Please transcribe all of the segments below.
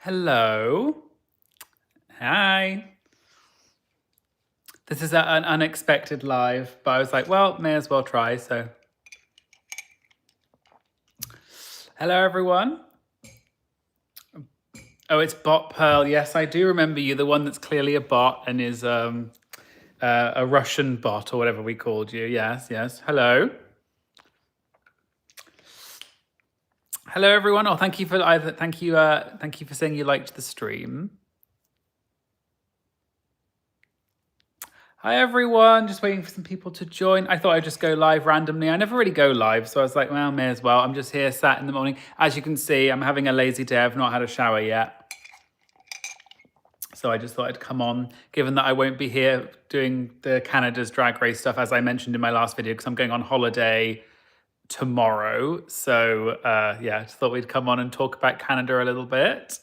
Hello. Hi. This is an unexpected live, but I was like, well, may as well try. So, hello, everyone. Oh, it's Bot Pearl. Yes, I do remember you, the one that's clearly a bot and is a Russian bot or whatever we called you. Yes, yes. Hello. Hello, everyone. Oh, thank you for thank you for saying you liked the stream. Hi, everyone. Just waiting for some people to join. I thought I'd just go live randomly. I never really go live, so I was like, well, may as well. I'm just here sat in the morning. As you can see, I'm having a lazy day. I've not had a shower yet. So I just thought I'd come on, given that I won't be here doing the Canada's Drag Race stuff, as I mentioned in my last video, because I'm going on holiday tomorrow. So yeah, just thought we'd come on and talk about Canada a little bit.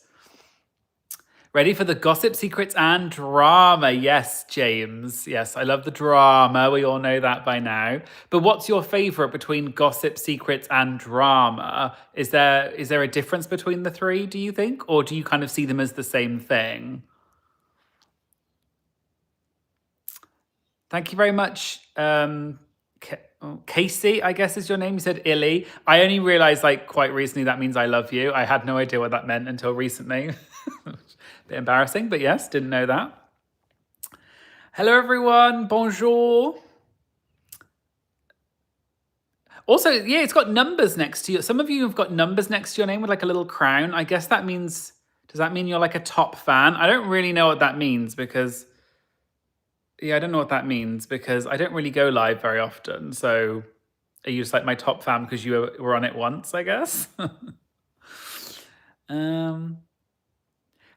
Ready for the gossip, secrets, and drama. Yes, James. Yes, I love the drama. We all know that by now. But what's your favorite between gossip, secrets, and drama? Is there a difference between the three, do you think? Or do you kind of see them as the same thing? Thank you very much. Casey, I guess is your name. You said Illy. I only realized like quite recently that means I love you. I had no idea what that meant until recently. Bit embarrassing, but yes, didn't know that. Hello, everyone. Bonjour. Also, yeah, it's got numbers next to you. Some of you have got numbers next to your name with like a little crown. I guess that means, does that mean you're like a top fan? I don't really know what that means because, yeah, I don't know what that means because I don't really go live very often. So are you just like my top fan because you were on it once, I guess?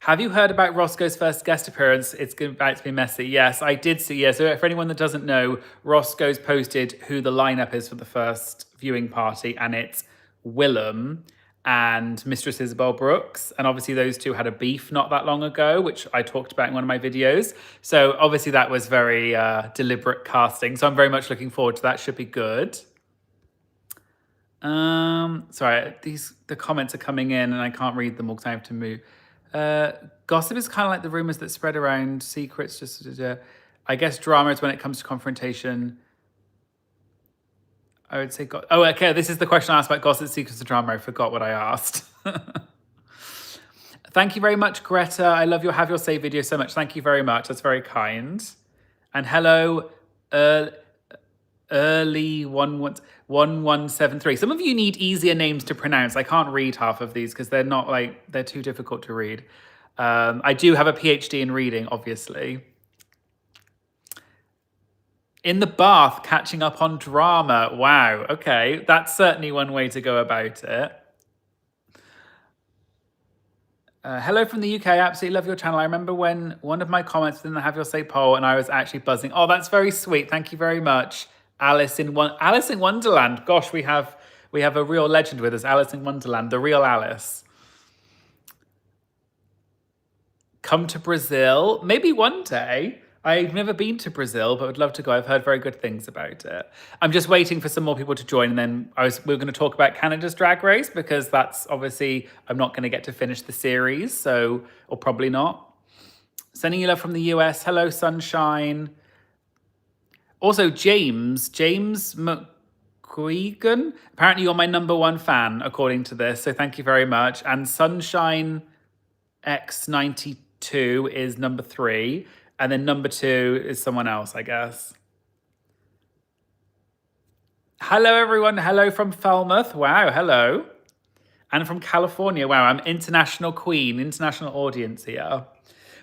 Have you heard about Roscoe's first guest appearance? It's about to be messy. Yes, I did see. Yeah, so for anyone that doesn't know, Roscoe's posted who the lineup is for the first viewing party, and it's Willem and Mistress Isabel Brooks. And obviously, those two had a beef not that long ago, which I talked about in one of my videos. So obviously, that was very deliberate casting. So I'm very much looking forward to that. Should be good. Sorry, the comments are coming in, and I can't read them all because I have to move. Gossip is kind of like the rumors that spread around, secrets. I guess drama is when it comes to confrontation. I would say, oh, okay. This is the question I asked about gossip, secrets, and drama. I forgot what I asked. Thank you very much, Greta. I love your Have Your Say video so much. Thank you very much. That's very kind. And hello, early 1173. Some of you need easier names to pronounce. I can't read half of these because they're not like, they're too difficult to read. I do have a PhD in reading, obviously. In the bath, catching up on drama. Wow, okay. That's certainly one way to go about it. Hello from the UK. I absolutely love your channel. I remember when one of my comments didn't have your say poll and I was actually buzzing. Oh, that's very sweet. Thank you very much. Alice in Wonderland. Gosh, we have a real legend with us. Alice in Wonderland, the real Alice. Come to Brazil, maybe one day. I've never been to Brazil, but would love to go. I've heard very good things about it. I'm just waiting for some more people to join, and then we're going to talk about Canada's Drag Race because that's obviously I'm not going to get to finish the series, so or probably not. Sending you love from the US. Hello, Sunshine. Also, James McQuegan. Apparently, you're my #1 fan according to this, so thank you very much. And Sunshine X92 is #3. And then #2 is someone else, I guess. Hello, everyone. Hello from Falmouth. Wow, hello. And from California. Wow, I'm international queen, international audience here.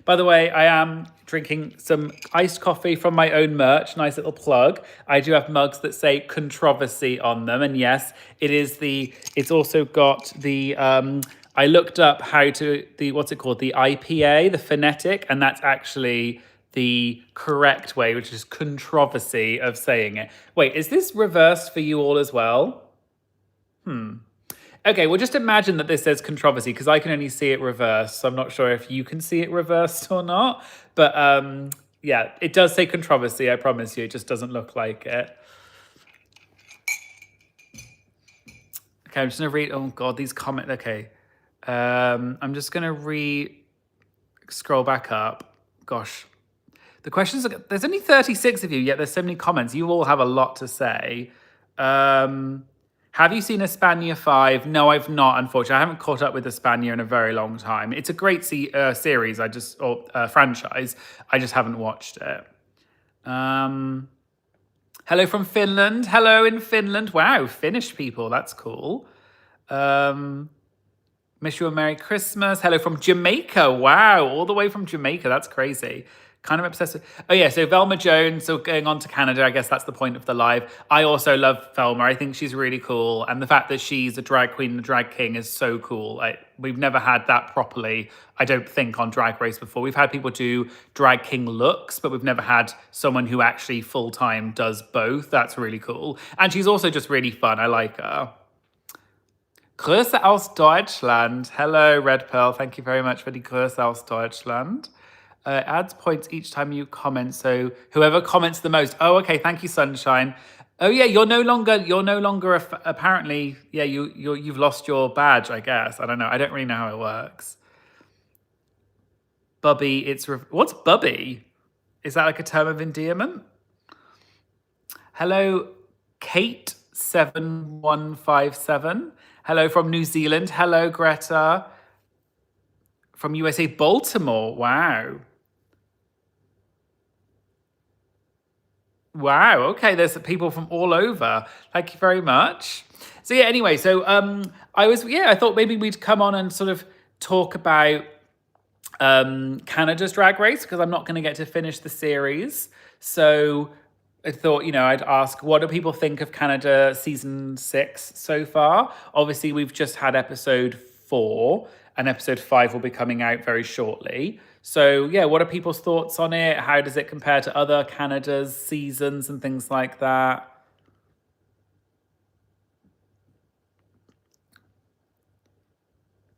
By the way, I am drinking some iced coffee from my own merch. Nice little plug. I do have mugs that say controversy on them. And yes, it's also got the, I looked up what's it called? The IPA, the phonetic, and that's actually the correct way, which is controversy of saying it. Wait, is this reversed for you all as well? Okay, well, just imagine that this says controversy because I can only see it reversed. So I'm not sure if you can see it reversed or not. But yeah, it does say controversy, I promise you. It just doesn't look like it. Okay, I'm just going to read. Oh, God, these comments. Okay. I'm just going to scroll back up. Gosh, the questions are, there's only 36 of you, yet there's so many comments. You all have a lot to say. Have you seen Espana 5? No, I've not, unfortunately. I haven't caught up with Espana in a very long time. It's a great series, or franchise. I just haven't watched it. Hello from Finland. Hello in Finland. Wow, Finnish people. That's cool. Wish you a Merry Christmas. Hello from Jamaica. Wow, all the way from Jamaica. That's crazy. Kind of obsessed with... Oh yeah, so Velma Jones, so going on to Canada, I guess that's the point of the live. I also love Velma. I think she's really cool. And the fact that she's a drag queen and a drag king is so cool. We've never had that properly, I don't think, on Drag Race before. We've had people do drag king looks, but we've never had someone who actually full-time does both. That's really cool. And she's also just really fun. I like her. Grüße aus Deutschland. Hello, Red Pearl. Thank you very much for the Grüße aus Deutschland. Adds points each time you comment. So whoever comments the most. Oh, okay. Thank you, Sunshine. Oh yeah, you're no longer apparently. Yeah, you've lost your badge. I guess I don't know. I don't really know how it works. Bubby, what's Bubby? Is that like a term of endearment? Hello, Kate7157. Hello from New Zealand. Hello, Greta. From USA, Baltimore. Wow. Wow. Okay, there's people from all over. Thank you very much. So yeah, anyway, so I thought maybe we'd come on and sort of talk about Canada's Drag Race, because I'm not going to get to finish the series. So I thought, I'd ask, what do people think of Canada season 6 so far? Obviously, we've just had episode 4, and episode 5 will be coming out very shortly. So yeah, what are people's thoughts on it? How does it compare to other Canada's seasons and things like that?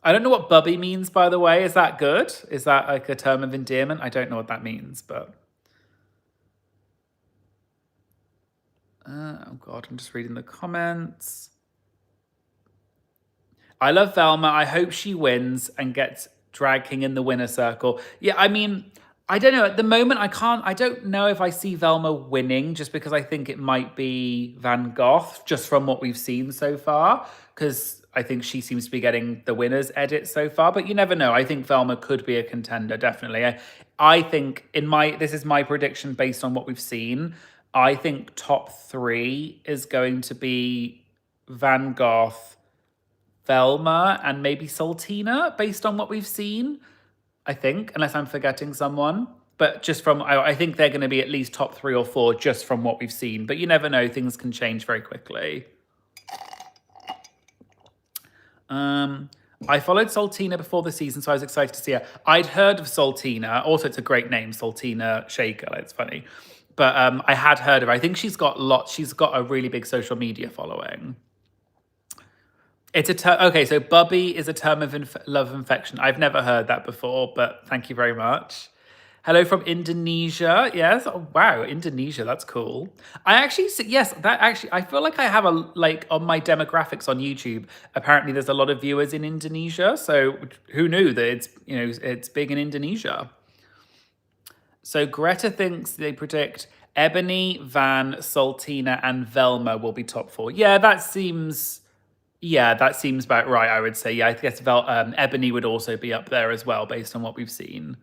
I don't know what Bubby means, by the way. Is that good? Is that like a term of endearment? I don't know what that means, but... oh God, I'm just reading the comments. I love Velma. I hope she wins and gets Drag King in the winner circle. Yeah, I mean, I don't know. At the moment, I don't know if I see Velma winning, just because I think it might be Van Gogh, just from what we've seen so far, because I think she seems to be getting the winner's edit so far, but you never know. I think Velma could be a contender, definitely. I think this is my prediction based on what we've seen. I think top 3 is going to be Van Gogh, Velma, and maybe Saltina, based on what we've seen. I think, unless I'm forgetting someone. But just from, I think they're going to be at least top 3 or 4 just from what we've seen. But you never know, things can change very quickly. I followed Saltina before the season, so I was excited to see her. I'd heard of Saltina. Also, it's a great name, Saltina Shaker. It's funny. But I had heard of her. I think she's got a really big social media following. It's okay, so Bubby is a term of love infection. I've never heard that before, but thank you very much. Hello from Indonesia. Yes. Oh, wow, Indonesia. That's cool. I feel like I have on my demographics on YouTube, apparently there's a lot of viewers in Indonesia. So who knew that it's big in Indonesia? So Greta thinks they predict Ebony, Van, Saltina, and Velma will be top 4. Yeah, that seems about right, I would say. Yeah, I guess Ebony would also be up there as well, based on what we've seen.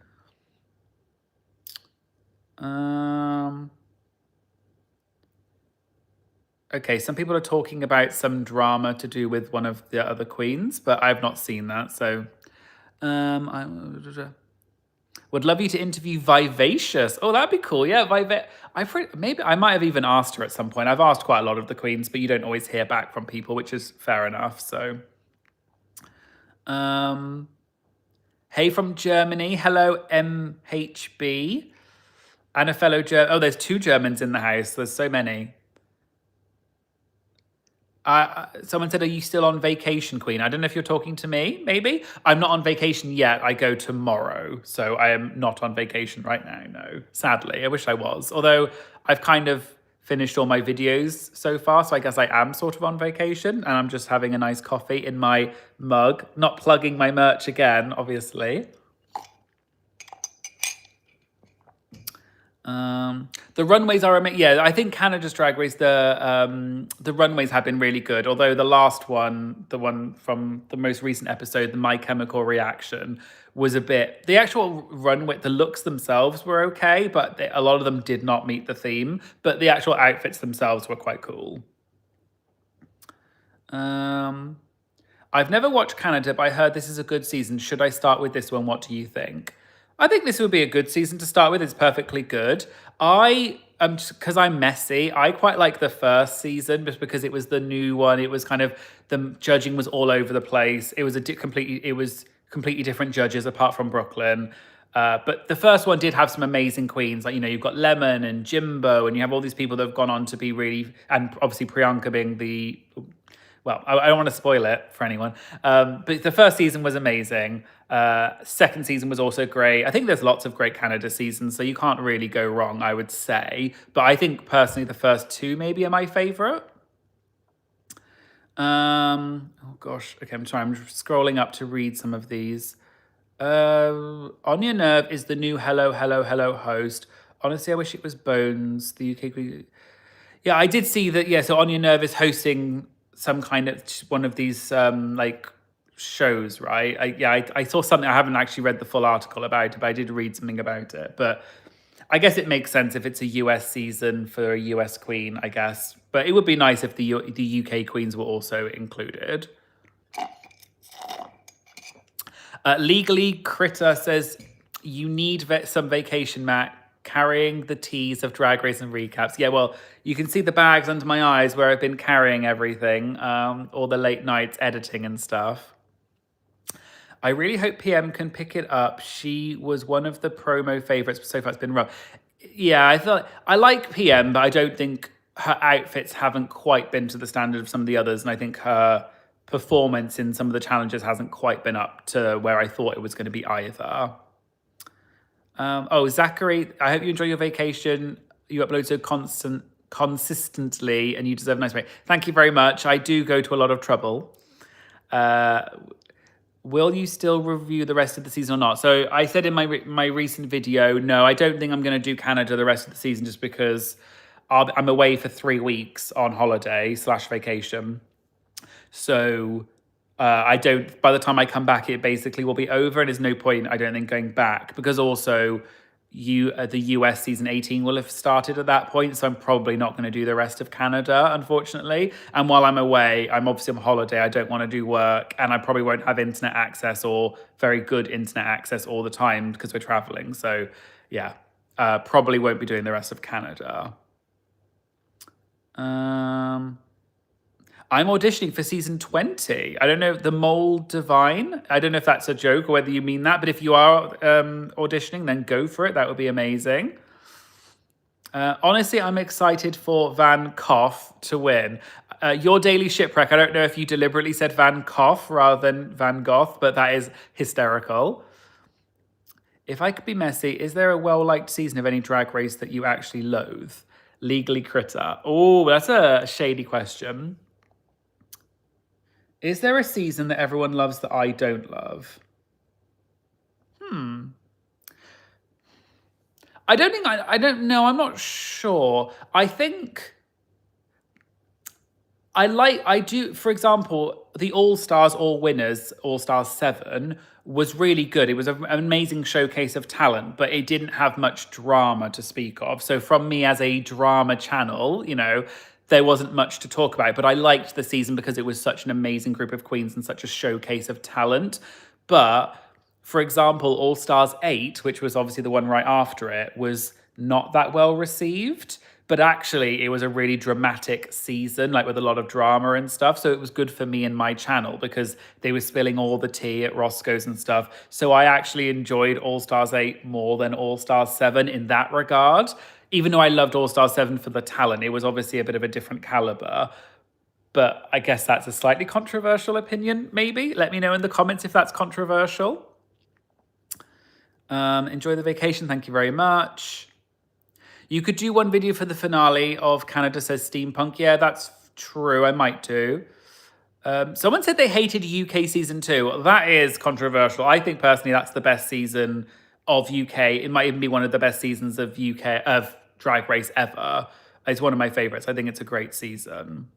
Okay, some people are talking about some drama to do with one of the other queens, but I've not seen that, so... would love you to interview Vivacious. Oh, that'd be cool. Yeah, maybe I might have even asked her at some point. I've asked quite a lot of the queens, but you don't always hear back from people, which is fair enough. So, hey from Germany. Hello, MHB. And a fellow German. Oh, there's 2 Germans in the house. There's so many. Someone said, are you still on vacation, Queen? I don't know if you're talking to me, maybe. I'm not on vacation yet. I go tomorrow. So I am not on vacation right now, no. Sadly, I wish I was. Although I've kind of finished all my videos so far. So I guess I am sort of on vacation and I'm just having a nice coffee in my mug, not plugging my merch again, obviously. The runways are amazing. Yeah, I think Canada's Drag Race, the runways have been really good. Although the last one, the one from the most recent episode, the My Chemical Reaction, was a bit. The actual runway, the looks themselves were okay, but a lot of them did not meet the theme. But the actual outfits themselves were quite cool. I've never watched Canada, but I heard this is a good season. Should I start with this one? What do you think? I think this would be a good season to start with. It's perfectly good. I am because I'm messy. I quite like the first season just because it was the new one. It was kind of the judging was all over the place. It was completely different judges apart from Brooklyn. But the first one did have some amazing queens. Like, you've got Lemon and Jimbo, and you have all these people that have gone on to be really, and obviously Priyanka being the, well, I don't want to spoil it for anyone. But the first season was amazing. Second season was also great. I think there's lots of great Canada seasons, so you can't really go wrong, I would say. But I think personally the first two maybe are my favorite. Oh gosh. Okay, I'm sorry. I'm scrolling up to read some of these. Anya Nerve is the new Hello, Hello, Hello host. Honestly, I wish it was Bones, the UK. Yeah, I did see that. Yeah, so Anya Nerve is hosting some kind of one of these like shows, right? I saw something. I haven't actually read the full article about it, but I did read something about it. But I guess it makes sense if it's a US season for a US queen, I guess. But it would be nice if the UK queens were also included. Legally, Critter says you need some vacation, Matt, carrying the teas of Drag Race and recaps. Yeah, well, you can see the bags under my eyes where I've been carrying everything, all the late nights editing and stuff. I really hope PM can pick it up. She was one of the promo favorites, but so far it's been rough. Yeah, I like PM, but I don't think her outfits haven't quite been to the standard of some of the others, and I think her performance in some of the challenges hasn't quite been up to where I thought it was going to be either. Zachary, I hope you enjoy your vacation. You upload so consistently and you deserve a nice break. Thank you very much. I do go to a lot of trouble. Will you still review the rest of the season or not? So I said in my recent video, no, I don't think I'm going to do Canada the rest of the season just because I'm away for 3 weeks on holiday / vacation. So by the time I come back, it basically will be over and there's no point, I don't think, going back because also the US season 18 will have started at that point. So I'm probably not going to do the rest of Canada, unfortunately. And while I'm away, I'm obviously on holiday. I don't want to do work and I probably won't have internet access or very good internet access all the time because we're traveling. So yeah, probably won't be doing the rest of Canada. I'm auditioning for season 20. I don't know, The Mole Divine. I don't know if that's a joke or whether you mean that, but if you are auditioning, then go for it. That would be amazing. Honestly, I'm excited for Van Gogh to win. Your Daily Shipwreck, I don't know if you deliberately said Van Gogh rather than Van Gogh, but that is hysterical. If I could be messy, is there a well-liked season of any Drag Race that you actually loathe? Legally Critter. Oh, that's a shady question. Is there a season that everyone loves that I don't love? I don't know. I'm not sure. I think I do, for example, the All Stars, All Winners, All Stars 7 was really good. It was an amazing showcase of talent, but it didn't have much drama to speak of. So from me as a drama channel, there wasn't much to talk about, but I liked the season because it was such an amazing group of queens and such a showcase of talent. But for example, All Stars 8, which was obviously the one right after it, was not that well received. But actually, it was a really dramatic season, like with a lot of drama and stuff. So it was good for me and my channel because they were spilling all the tea at Roscoe's and stuff. So I actually enjoyed All Stars 8 more than All Stars 7 in that regard. Even though I loved All Stars 7 for the talent, it was obviously a bit of a different caliber. But I guess that's a slightly controversial opinion, maybe. Let me know in the comments if that's controversial. Enjoy the vacation. Thank you very much. You could do one video for the finale of Canada Says Steampunk. Yeah, that's true. I might do. Someone said they hated UK season 2. That is controversial. I think personally that's the best season of UK. It might even be one of the best seasons of UK of Drag Race ever. It's one of my favorites. I think it's a great season.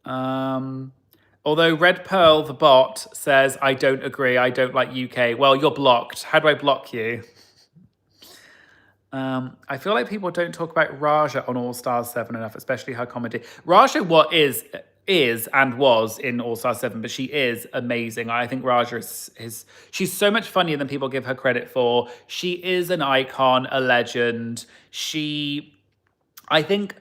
Although Red Pearl, the bot, says, I don't agree. I don't like UK. Well, you're blocked. How do I block you? I feel like people don't talk about Raja on All Stars 7 enough, especially her comedy. Raja is and was in All Stars 7, but she is amazing. I think Raja is she's so much funnier than people give her credit for. She is an icon, a legend. I think,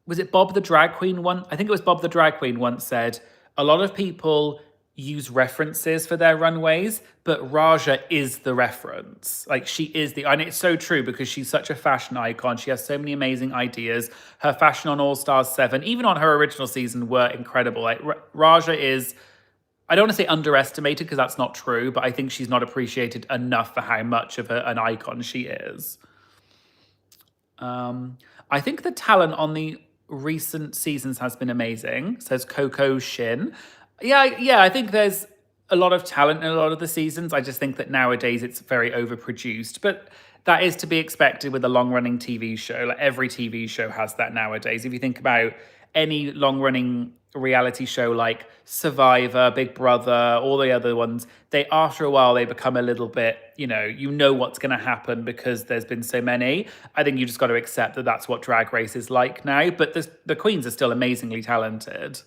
was it Bob the Drag Queen one? I think it was Bob the Drag Queen once said, a lot of people use references for their runways, but Raja is the reference. Like she is and it's so true because she's such a fashion icon. She has so many amazing ideas. Her fashion on All Stars 7, even on her original season, were incredible. Like Raja is, I don't want to say underestimated because that's not true, but I think she's not appreciated enough for how much of an icon she is. I think the talent on the recent seasons has been amazing, says Coco Shin. Yeah, I think there's a lot of talent in a lot of the seasons. I just think that nowadays it's very overproduced, but that is to be expected with a long-running TV show. Like every TV show has that nowadays. If you think about any long-running reality show like Survivor, Big Brother, all the other ones, they after a while they become a little bit, you know what's going to happen because there's been so many. I think you just got to accept that that's what Drag Race is like now. But the queens are still amazingly talented.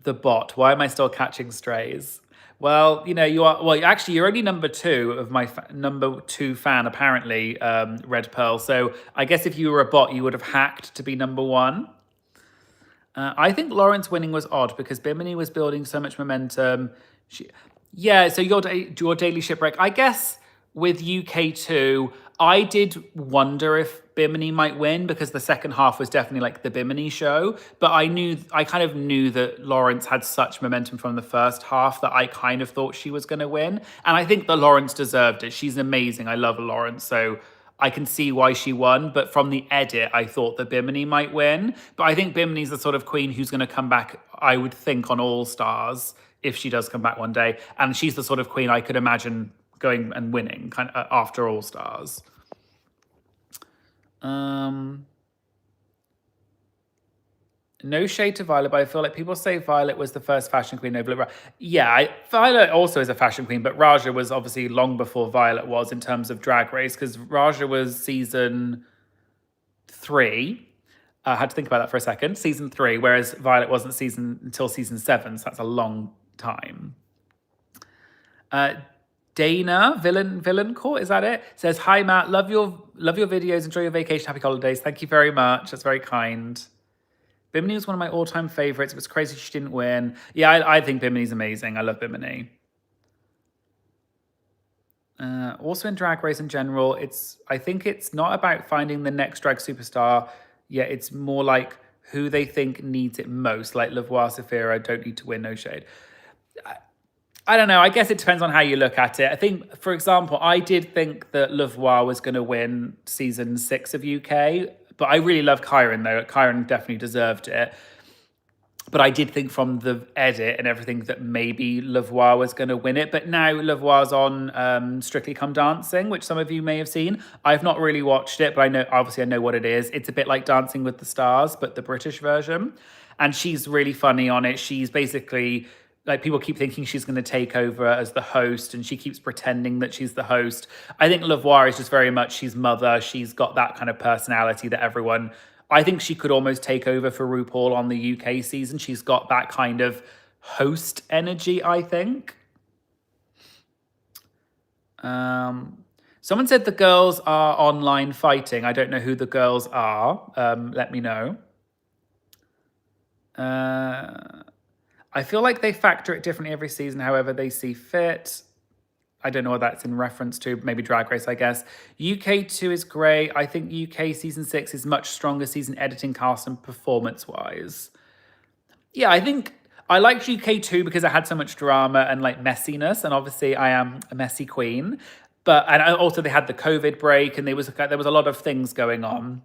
The bot. Why am I still catching strays? Well, you are. Well, actually, you're only number 2 of my number 2 fan, apparently, Red Pearl. So I guess if you were a bot, you would have hacked to be number 1. I think Lawrence winning was odd because Bimini was building so much momentum. So your Daily Shipwreck. I guess with UK2, I did wonder if Bimini might win because the second half was definitely like the Bimini show. But I kind of knew that Lawrence had such momentum from the first half that I kind of thought she was going to win. And I think that Lawrence deserved it. She's amazing. I love Lawrence. So I can see why she won. But from the edit, I thought that Bimini might win. But I think Bimini's the sort of queen who's going to come back, I would think, on All Stars if she does come back one day. And she's the sort of queen I could imagine going and winning kind of after All Stars. No shade to Violet, but I feel like people say Violet was the first fashion queen over. Yeah, Violet also is a fashion queen, but Raja was obviously long before Violet was in terms of Drag Race because Raja was season 3. I had to think about that for a second. Season 3, whereas Violet wasn't until season 7, so that's a long time. Dana Villain Court, is that it? Says, hi Matt, love your videos, enjoy your vacation, happy holidays. Thank you very much. That's very kind. Bimini was one of my all-time favorites. It was crazy she didn't win. Yeah, I think Bimini's amazing. I love Bimini. Also in Drag Race in general, I think it's not about finding the next drag superstar. Yeah, it's more like who they think needs it most. Like Lavoie, Safira, don't need to win, no shade. I don't know. I guess it depends on how you look at it. I think, for example, I did think that Lavoie was going to win season 6 of UK, but I really love Kyron, though. Kyron definitely deserved it. But I did think from the edit and everything that maybe Lavoie was going to win it. But now Lavoie's on Strictly Come Dancing, which some of you may have seen. I've not really watched it, but I know what it is. It's a bit like Dancing with the Stars, but the British version. And she's really funny on it. She's basically, like, people keep thinking she's going to take over as the host, and she keeps pretending that she's the host. I think Lavoie is just very much, she's mother. She's got that kind of personality that everyone... I think she could almost take over for RuPaul on the UK season. She's got that kind of host energy, I think. Someone said the girls are online fighting. I don't know who the girls are. Let me know. I feel like they factor it differently every season, however they see fit. I don't know what that's in reference to. Maybe Drag Race, I guess. UK2 is great. I think UK season 6 is much stronger season editing, cast, and performance-wise. Yeah, I think I liked UK2 because it had so much drama and like messiness. And obviously I am a messy queen. and also they had the COVID break, and there was a lot of things going on.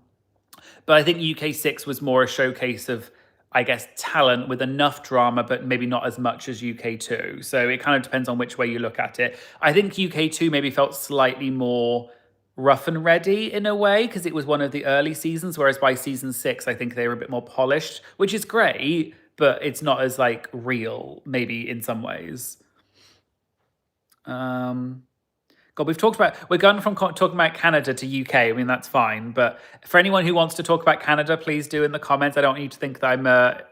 But I think UK6 was more a showcase of, I guess, talent with enough drama, but maybe not as much as UK2. So it kind of depends on which way you look at it. I think UK2 maybe felt slightly more rough and ready in a way because it was one of the early seasons, whereas by season 6, I think they were a bit more polished, which is great, but it's not as like real, maybe in some ways. God, we're going from talking about Canada to UK. I mean, that's fine. But for anyone who wants to talk about Canada, please do in the comments. I don't want you to think that I'm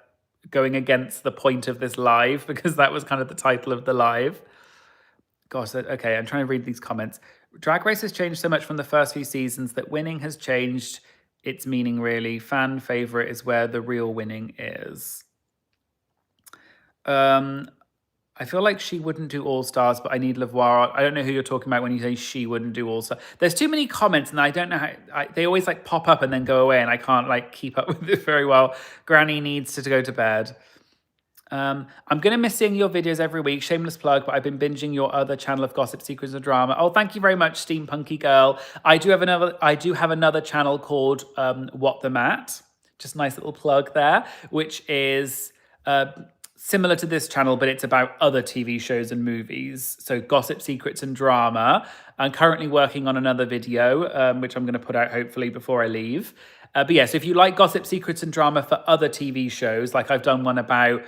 going against the point of this live, because that was kind of the title of the live. Gosh, okay, I'm trying to read these comments. Drag Race has changed so much from the first few seasons that winning has changed its meaning, really. Fan favorite is where the real winning is. I feel like she wouldn't do All Stars, but I need Lavoir. I don't know who you're talking about when you say she wouldn't do All Stars. There's too many comments, and I don't know how they always like pop up and then go away, and I can't like keep up with it very well. Granny needs to go to bed. I'm gonna miss seeing your videos every week. Shameless plug, but I've been binging your other channel of gossip, secrets, and drama. Oh, thank you very much, Steampunky Girl. I do have another channel called What the Mat. Just a nice little plug there, which is similar to this channel, but it's about other TV shows and movies. So gossip, secrets, and drama. I'm currently working on another video, which I'm going to put out hopefully before I leave. But yeah, so if you like gossip, secrets, and drama for other TV shows, like I've done one about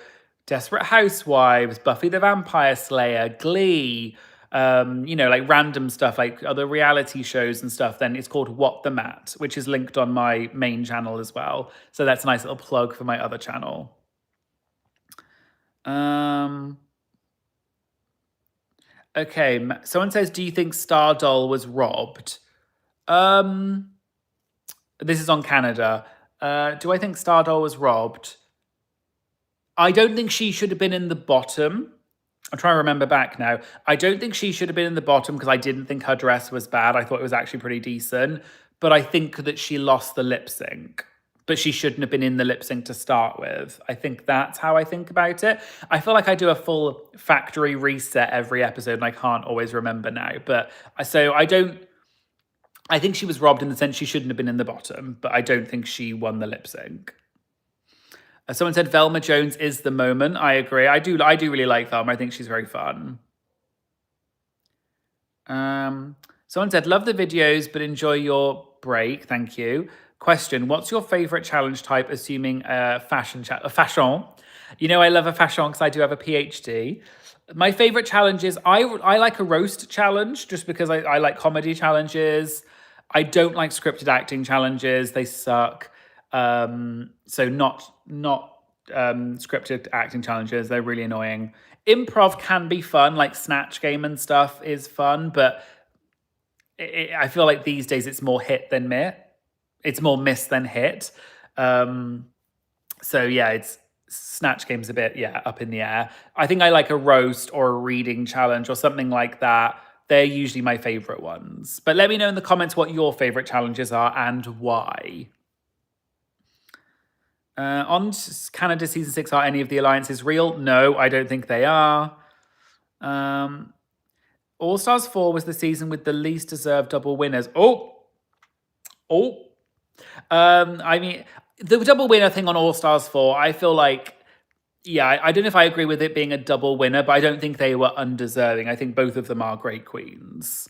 Desperate Housewives, Buffy the Vampire Slayer, Glee, like random stuff, like other reality shows and stuff, then it's called What the Mat, which is linked on my main channel as well. So that's a nice little plug for my other channel. Okay, someone says, do you think Stardoll was robbed? This is on Canada. Do I think Stardoll was robbed? I don't think she should have been in the bottom. I'm trying to remember back now. I don't think she should have been in the bottom because I didn't think her dress was bad. I thought it was actually pretty decent. But I think that she lost the lip sync. But she shouldn't have been in the lip sync to start with. I think that's how I think about it. I feel like I do a full factory reset every episode and I can't always remember now. But so I think she was robbed in the sense she shouldn't have been in the bottom, but I don't think she won the lip sync. Someone said Velma Jones is the moment. I agree. I do really like Velma. I think she's very fun. Someone said, love the videos, but enjoy your break. Thank you. Question, what's your favorite challenge type, assuming a fashion? You know I love a fashion because I do have a PhD. My favorite challenge is, I like a roast challenge just because I like comedy challenges. I don't like scripted acting challenges. They suck. So not scripted acting challenges. They're really annoying. Improv can be fun, like Snatch Game and stuff is fun, but I feel like these days it's more hit than miss. It's more miss than hit. So yeah, it's Snatch Game's a bit, up in the air. I think I like a roast or a reading challenge or something like that. They're usually my favorite ones. But let me know in the comments what your favorite challenges are and why. On Canada Season 6, are any of the alliances real? No, I don't think they are. All Stars 4 was the season with the least deserved double winners. I mean, the double winner thing on All Stars 4, I feel like, I don't know if I agree with it being a double winner, but I don't think they were undeserving. I think both of them are great queens.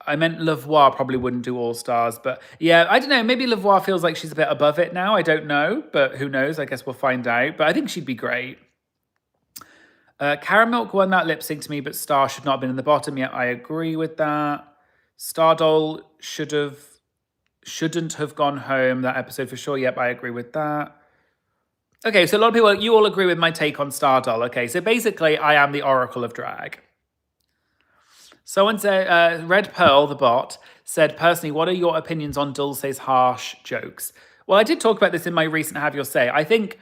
I meant Lavoir probably wouldn't do All Stars, but yeah, I don't know. Maybe Lavoir feels like she's a bit above it now. I don't know, but who knows? I guess we'll find out. But I think she'd be great. Caramilk won that lip sync to me, but Star should not have been in the bottom. Yeah, I agree with that. Stardoll shouldn't have gone home that episode for sure. Yep, I agree with that. Okay, so a lot of people, you all agree with my take on Stardoll. Okay, so basically, I am the Oracle of Drag. Someone said, Red Pearl, the bot, said, personally, what are your opinions on Dulce's harsh jokes? Well, I did talk about this in my recent Have Your Say. I think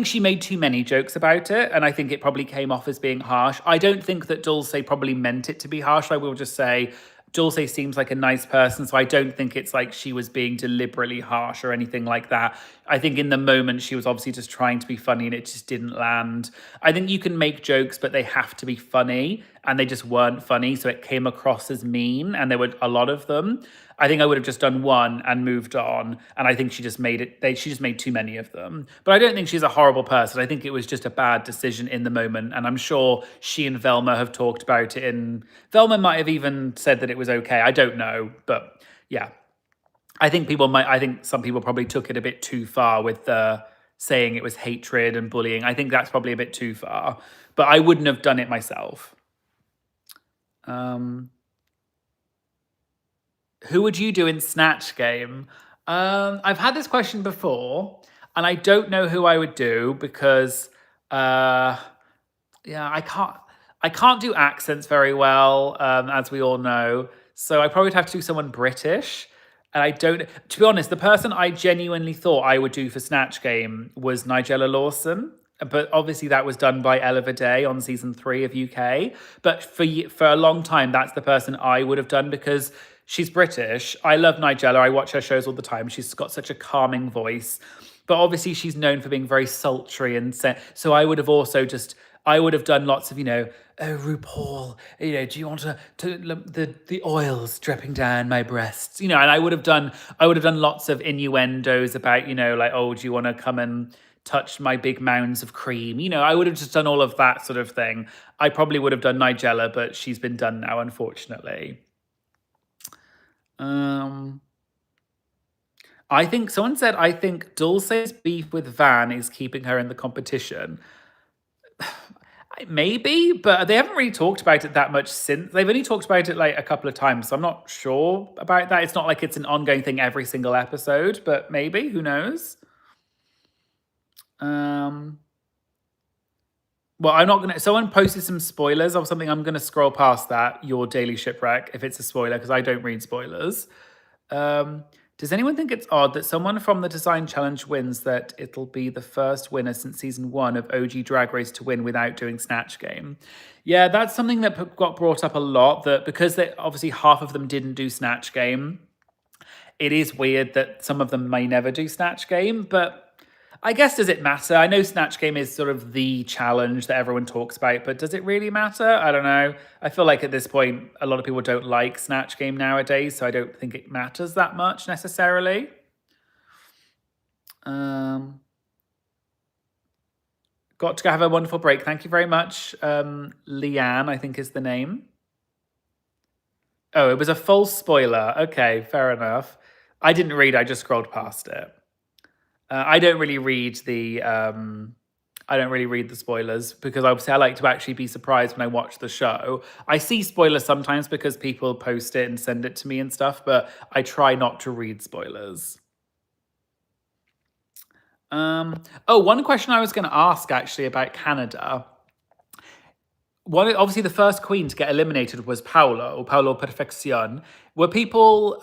she made too many jokes about it, and I think it probably came off as being harsh. I don't think that Dulce probably meant it to be harsh, I will just say. Dulce seems like a nice person, so I don't think it's like she was being deliberately harsh or anything like that. I think in the moment she was obviously just trying to be funny and it just didn't land. I think you can make jokes, but they have to be funny, and they just weren't funny, so it came across as mean, and there were a lot of them. I think I would have just done one and moved on, and I think she just made it. She just made too many of them. But I don't think she's a horrible person. I think it was just a bad decision in the moment, and I'm sure she and Velma have talked about it. And Velma might have even said that it was okay. I don't know, but yeah, I think people might. I think some people probably took it a bit too far with the saying it was hatred and bullying. I think that's probably a bit too far, but I wouldn't have done it myself. Who would you do in Snatch Game? I've had this question before, and I don't know who I would do because, yeah, I can't do accents very well, as we all know. So I probably would have to do someone British. And I don't, to be honest, the person I genuinely thought I would do for Snatch Game was Nigella Lawson. But obviously that was done by Ella Day on season 3 of UK. But for a long time, that's the person I would have done because she's British. I love Nigella. I watch her shows all the time. She's got such a calming voice. But obviously she's known for being very sultry and so I would have also just I would have done lots of, oh RuPaul, do you want to the oils dripping down my breasts, and I would have done lots of innuendos about, like, oh, do you want to come and touch my big mounds of cream? I would have just done all of that sort of thing. I probably would have done Nigella, but she's been done now, unfortunately. I think someone said, I think Dulce's beef with Van is keeping her in the competition. Maybe, but they haven't really talked about it that much since. They've only talked about it like a couple of times, so I'm not sure about that. It's not like it's an ongoing thing every single episode, but maybe, who knows? Well, I'm not gonna. Someone posted some spoilers of something. I'm gonna scroll past that. Your Daily Shipwreck, if it's a spoiler, because I don't read spoilers. Does anyone think it's odd that someone from the Design Challenge wins that it'll be the first winner since season 1 of OG Drag Race to win without doing Snatch Game? Yeah, that's something that got brought up a lot, that because obviously half of them didn't do Snatch Game, it is weird that some of them may never do Snatch Game, but I guess, does it matter? I know Snatch Game is sort of the challenge that everyone talks about, but does it really matter? I don't know. I feel like at this point, a lot of people don't like Snatch Game nowadays, so I don't think it matters that much necessarily. Got to go have a wonderful break. Thank you very much. Leanne, I think is the name. Oh, it was a false spoiler. Okay, fair enough. I didn't read, I just scrolled past it. I don't really read the spoilers because obviously I like to actually be surprised when I watch the show. I see spoilers sometimes because people post it and send it to me and stuff, but I try not to read spoilers. One question I was going to ask actually about Canada. Obviously the first queen to get eliminated was Paolo Perfeccion. Were people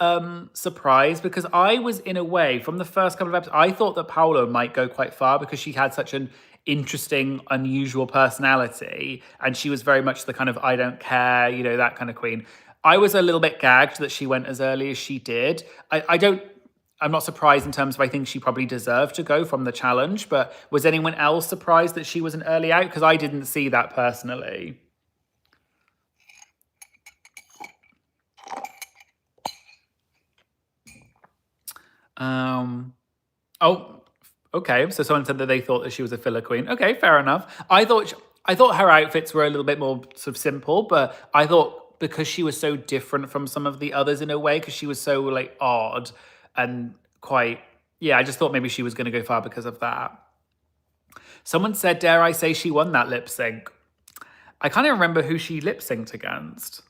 surprised? Because I was, in a way, from the first couple of episodes, I thought that Paolo might go quite far because she had such an interesting, unusual personality, and she was very much the kind of I don't care, that kind of queen. I was a little bit gagged that she went as early as she did. I'm not surprised in terms of I think she probably deserved to go from the challenge, but was anyone else surprised that she was an early out? Because I didn't see that personally. Okay. So someone said that they thought that she was a filler queen. Okay, fair enough. I thought her outfits were a little bit more sort of simple, but I thought because she was so different from some of the others in a way, because she was so like odd and quite, yeah, I just thought maybe she was going to go far because of that. Someone said, dare I say she won that lip sync? I can't even remember who she lip synced against.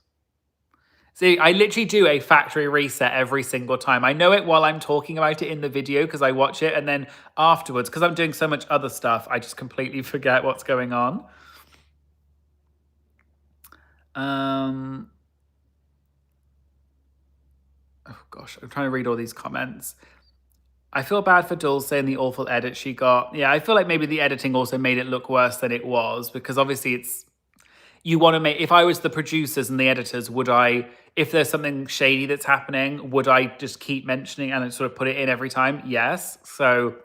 See, I literally do a factory reset every single time. I know it while I'm talking about it in the video because I watch it, and then afterwards, because I'm doing so much other stuff, I just completely forget what's going on. Oh gosh, I'm trying to read all these comments. I feel bad for Dulce and the awful edit she got. Yeah, I feel like maybe the editing also made it look worse than it was, because obviously it's... you want to make, if I was the producers and the editors, would I, if there's something shady that's happening, would I just keep mentioning and sort of put it in every time? Yes. So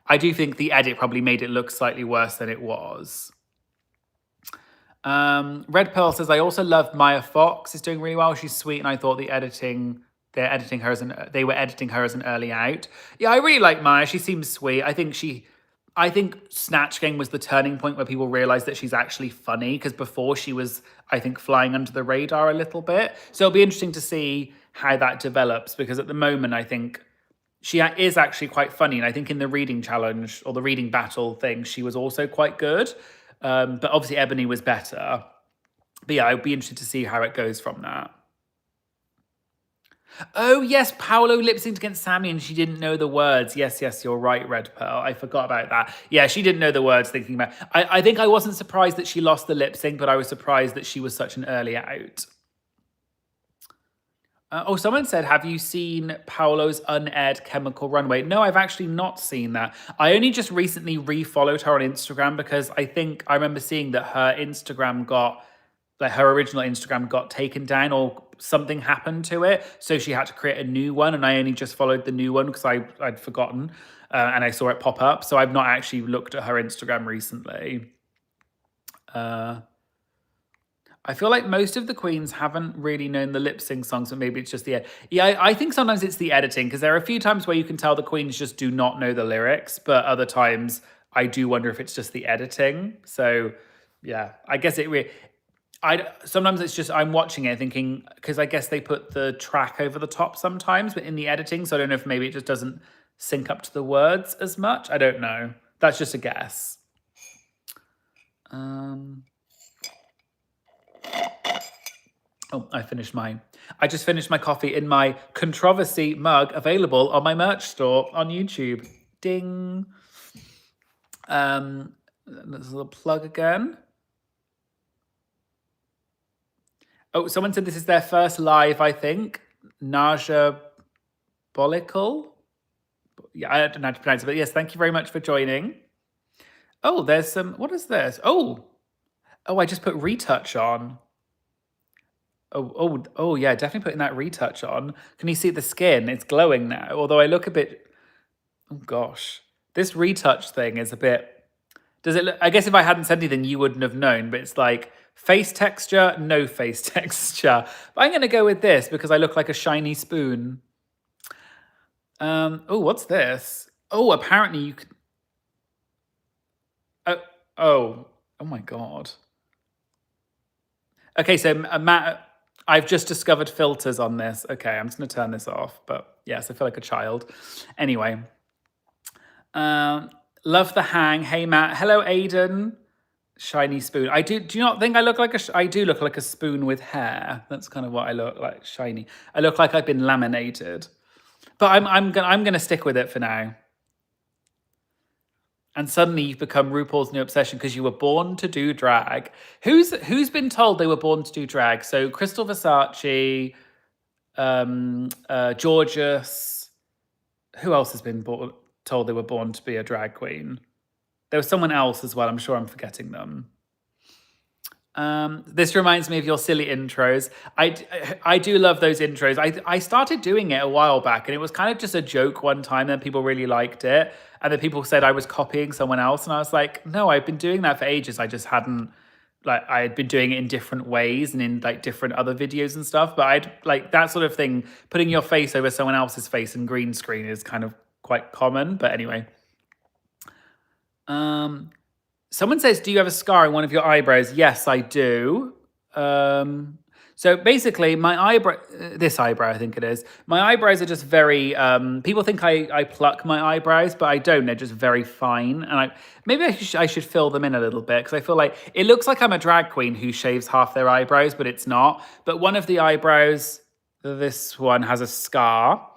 I do think the edit probably made it look slightly worse than it was. Red Pearl says, I also love Maya Fox is doing really well. She's sweet, and I thought they were editing her as an early out. Yeah, I really like Maya. She seems sweet. I think Snatch Game was the turning point where people realized that she's actually funny, because before she was, I think, flying under the radar a little bit. So it'll be interesting to see how that develops, because at the moment, I think she is actually quite funny. And I think in the reading challenge or the reading battle thing, she was also quite good. But obviously Ebony was better. But yeah, I'd be interested to see how it goes from that. Oh, yes, Paolo lip synced against Sammy and she didn't know the words. Yes, you're right, Red Pearl. I forgot about that. Yeah, she didn't know the words, thinking about. I think I wasn't surprised that she lost the lip sync, but I was surprised that she was such an early out. Someone said, have you seen Paolo's unaired Chemical Runway? No, I've actually not seen that. I only just recently refollowed her on Instagram, because I think I remember seeing that her Instagram her original Instagram got taken down, or something happened to it. So she had to create a new one. And I only just followed the new one because I'd forgotten and I saw it pop up. So I've not actually looked at her Instagram recently. I feel like most of the queens haven't really known the lip sync songs, but maybe it's just the... Yeah, I think sometimes it's the editing, because there are a few times where you can tell the queens just do not know the lyrics, but other times I do wonder if it's just the editing. So yeah, I guess sometimes it's just I'm watching it thinking, because I guess they put the track over the top sometimes, but in the editing, so I don't know if maybe it just doesn't sync up to the words as much. I don't know. That's just a guess. I just finished my coffee in my controversy mug, available on my merch store on YouTube. Ding. There's a little plug again. Oh, someone said this is their first live, I think. Naja Bolical. Yeah, I don't know how to pronounce it, but yes, thank you very much for joining. Oh, there's some, what is this? Oh, I just put retouch on. Oh, yeah, definitely putting that retouch on. Can you see the skin? It's glowing now, although I look a bit... Oh, gosh. This retouch thing is a bit... Does it look... I guess if I hadn't said anything, you wouldn't have known, but it's like face texture, no face texture. But I'm going to go with this because I look like a shiny spoon. Oh, what's this? Oh, apparently you could... Oh my God. Okay, so Matt... I've just discovered filters on this. Okay, I'm just going to turn this off. But yes, I feel like a child. Anyway. Love the hang. Hey, Matt. Hello, Aiden. Shiny spoon. Do you not think I look like I do look like a spoon with hair. That's kind of what I look like, shiny. I look like I've been laminated. But I'm gonna stick with it for now. And suddenly you've become RuPaul's new obsession because you were born to do drag. Who's been told they were born to do drag? So Crystal Versace, Gorgeous. Who else has been told they were born to be a drag queen? There was someone else as well. I'm sure I'm forgetting them. This reminds me of your silly intros. I do love those intros. I started doing it a while back, and it was kind of just a joke one time, and people really liked it. And then people said I was copying someone else, and I was like, no, I've been doing that for ages. I just hadn't, like, I had been doing it in different ways and in like different other videos and stuff. But I'd like that sort of thing, putting your face over someone else's face in green screen is kind of quite common. But anyway. Someone says, do you have a scar in one of your eyebrows? Yes, I do. So basically, this eyebrow, I think it is. My eyebrows are just very, people think I pluck my eyebrows, but I don't. They're just very fine. And maybe I should fill them in a little bit, because I feel like it looks like I'm a drag queen who shaves half their eyebrows, but it's not. But one of the eyebrows, this one, has a scar.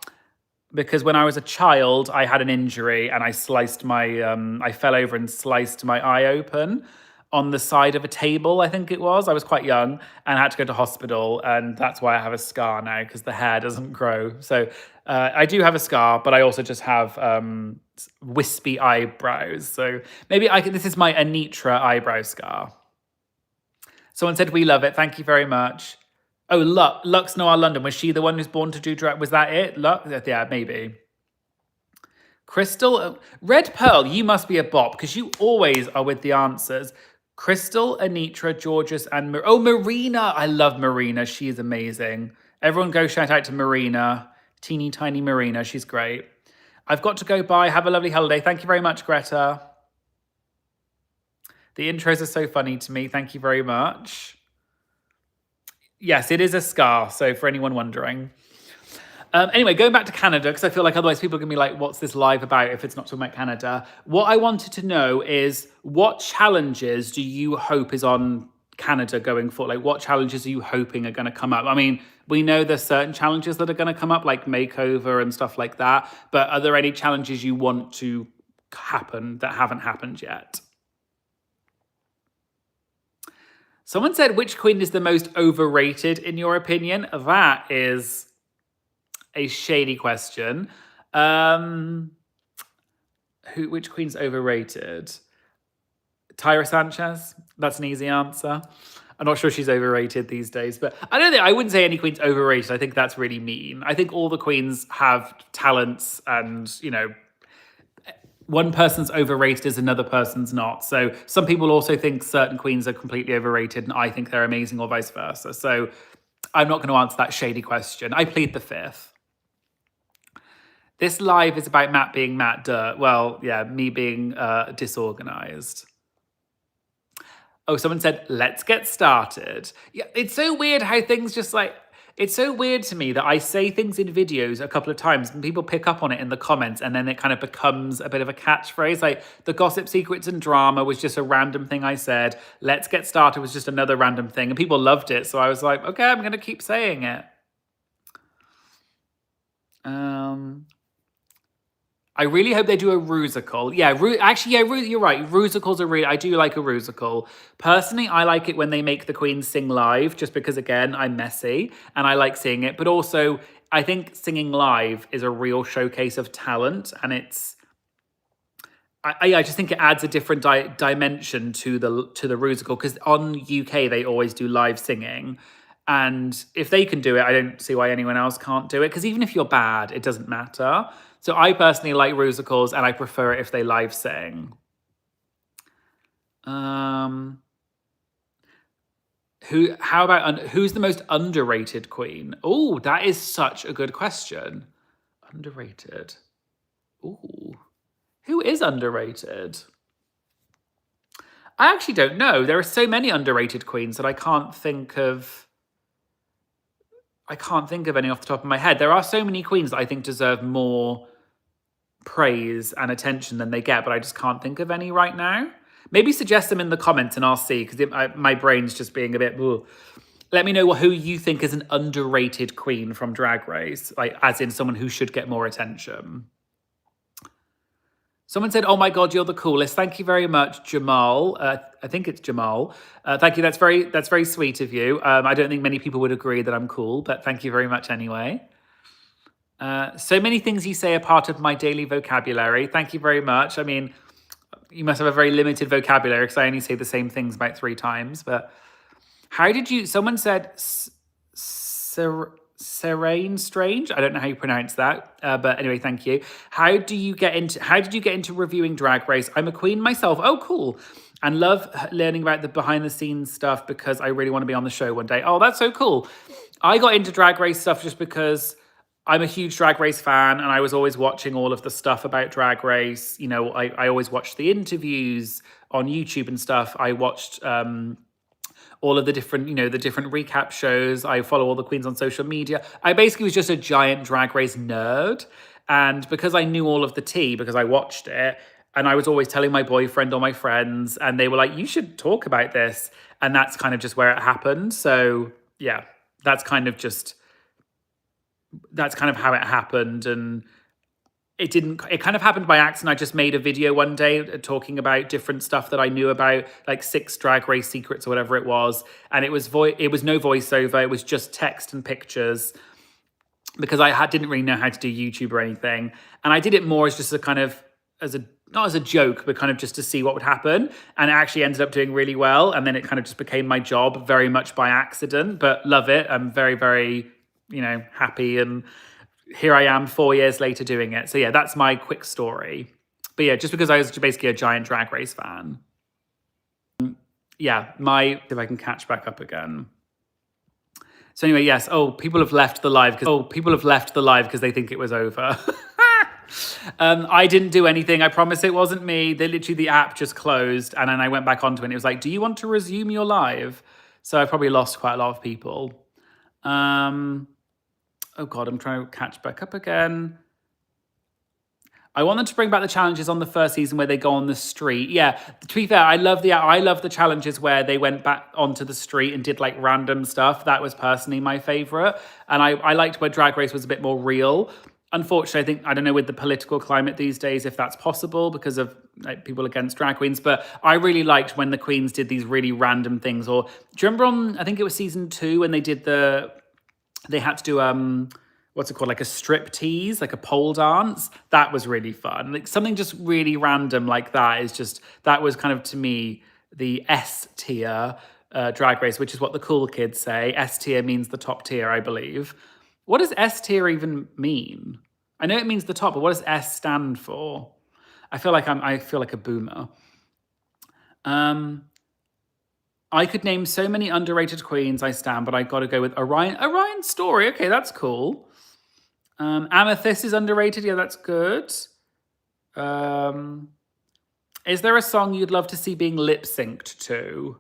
Because when I was a child, I had an injury and I I fell over and sliced my eye open on the side of a table, I think it was. I was quite young and I had to go to hospital, and that's why I have a scar now, because the hair doesn't grow. So I do have a scar, but I also just have wispy eyebrows. So maybe this is my Anitra eyebrow scar. Someone said, we love it. Thank you very much. Oh, Lux Noir London. Was she the one who's born to do drag? Was that it? Lux? Yeah, maybe. Crystal, Red Pearl, you must be a bop because you always are with the answers. Crystal, Anitra, Georges, and Marina. I love Marina. She is amazing. Everyone go shout out to Marina. Teeny tiny Marina. She's great. I've got to go. Bye. Have a lovely holiday. Thank you very much, Greta. The intros are so funny to me. Thank you very much. Yes, it is a scar. So for anyone wondering. Anyway, going back to Canada, because I feel like otherwise people are going to be like, what's this live about if it's not talking about Canada? What I wanted to know is what challenges do you hope is on Canada going forward? Like, what challenges are you hoping are going to come up? I mean, we know there's certain challenges that are going to come up, like makeover and stuff like that. But are there any challenges you want to happen that haven't happened yet? Someone said, which queen is the most overrated in your opinion? That is a shady question. Which queen's overrated? Tyra Sanchez. That's an easy answer. I'm not sure she's overrated these days, but I wouldn't say any queen's overrated. I think that's really mean. I think all the queens have talents and, you know, one person's overrated as another person's not. So some people also think certain queens are completely overrated and I think they're amazing or vice versa. So I'm not going to answer that shady question. I plead the fifth. This live is about Matt being Matt Dirt. Well, yeah, me being disorganized. Oh, someone said, let's get started. Yeah, it's so weird how things just like, it's so weird to me that I say things in videos a couple of times and people pick up on it in the comments and then it kind of becomes a bit of a catchphrase. Like the gossip, secrets and drama was just a random thing I said. Let's get started was just another random thing and people loved it. So I was like, okay, I'm going to keep saying it. I really hope they do a rusical. Yeah, you're right. Rusicals are really, I do like a rusical. Personally, I like it when they make the queens sing live, just because, again, I'm messy and I like seeing it. But also, I think singing live is a real showcase of talent. And I just think it adds a different dimension to the rusical. Because on UK, they always do live singing. And if they can do it, I don't see why anyone else can't do it. Because even if you're bad, it doesn't matter. So I personally like rusicals and I prefer it if they live sing. Who's the most underrated queen? Oh, that is such a good question. Underrated. Ooh. Who is underrated? I actually don't know. There are so many underrated queens that I can't think of any off the top of my head. There are so many queens that I think deserve more praise and attention than they get, but I just can't think of any right now. Maybe suggest them in the comments and I'll see, because my brain's just being a bit... Ugh. Let me know who you think is an underrated queen from Drag Race, like as in someone who should get more attention. Someone said, oh my God, you're the coolest. Thank you very much, Jamal. I think it's Jamal. Thank you. That's very sweet of you. I don't think many people would agree that I'm cool, but thank you very much anyway. So many things you say are part of my daily vocabulary. Thank you very much. I mean, you must have a very limited vocabulary because I only say the same things about 3 times. But how did you... Someone said Serene Strange. I don't know how you pronounce that, but anyway, thank you. How did you get into reviewing Drag Race? I'm a queen myself. Oh, cool. And love learning about the behind the scenes stuff because I really want to be on the show one day. Oh, that's so cool. I got into Drag Race stuff just because I'm a huge Drag Race fan and I was always watching all of the stuff about Drag Race. You know, I always watched the interviews on YouTube and stuff. I watched all of the different, the different recap shows. I follow all the queens on social media. I basically was just a giant Drag Race nerd. And because I knew all of the tea, because I watched it, and I was always telling my boyfriend or my friends, and they were like, you should talk about this. And that's kind of just where it happened. So yeah, that's kind of how it happened. And it kind of happened by accident. I just made a video one day talking about different stuff that I knew about, like 6 Drag Race secrets or whatever it was. And it was no voiceover. It was just text and pictures because I didn't really know how to do YouTube or anything. And I did it more as just a kind of, as a not as a joke, but kind of just to see what would happen. And it actually ended up doing really well. And then it kind of just became my job very much by accident, but love it. I'm very, very, happy. And here I am 4 years later doing it. So yeah, that's my quick story. But yeah, just because I was basically a giant Drag Race fan. Yeah, if I can catch back up again. So anyway, yes. People have left the live because they think it was over. I didn't do anything. I promise it wasn't me. The app just closed, and then I went back onto it. And it was like, "Do you want to resume your live?" So I probably lost quite a lot of people. Oh God, I'm trying to catch back up again. I wanted to bring back the challenges on the first season where they go on the street. Yeah, to be fair, I love the challenges where they went back onto the street and did like random stuff. That was personally my favorite. And I liked where Drag Race was a bit more real. Unfortunately, I don't know with the political climate these days if that's possible because of like, people against drag queens, but I really liked when the queens did these really random things. Or do you remember on, I think it was season 2 when they had to do what's it called, like a strip tease, like a pole dance. That was really fun. Like something just really random like that was kind of, to me, the S tier Drag Race, which is what the cool kids say. S tier means the top tier, I believe. What does S tier even mean? I know it means the top, but what does S stand for? I feel like a boomer. I could name so many underrated queens I stand, but I got to go with Orion. Orion Story. Okay, that's cool. Amethyst is underrated. Yeah, that's good. Is there a song you'd love to see being lip synced to?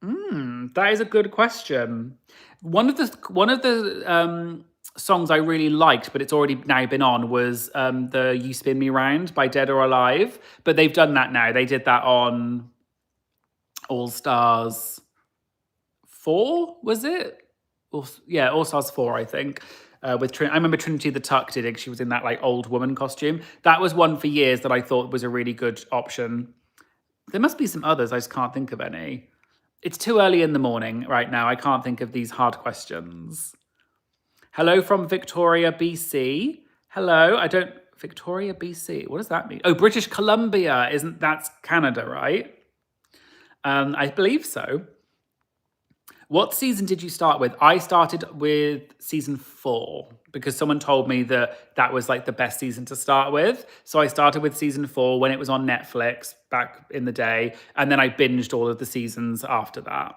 That is a good question. One of the songs I really liked, but it's already now been on, was the "You Spin Me Round" by Dead or Alive. But they've done that now. They did that on All Stars 4, was it? All Stars 4, I think. With I remember Trinity the Tuck did it. She was in that like old woman costume. That was one for years that I thought was a really good option. There must be some others. I just can't think of any. It's too early in the morning right now. I can't think of these hard questions. Hello from Victoria, BC. Hello. Victoria, BC. What does that mean? Oh, British Columbia. That's Canada, right? I believe so. What season did you start with? I started with season 4 because someone told me that was like the best season to start with. So I started with season 4 when it was on Netflix back in the day. And then I binged all of the seasons after that.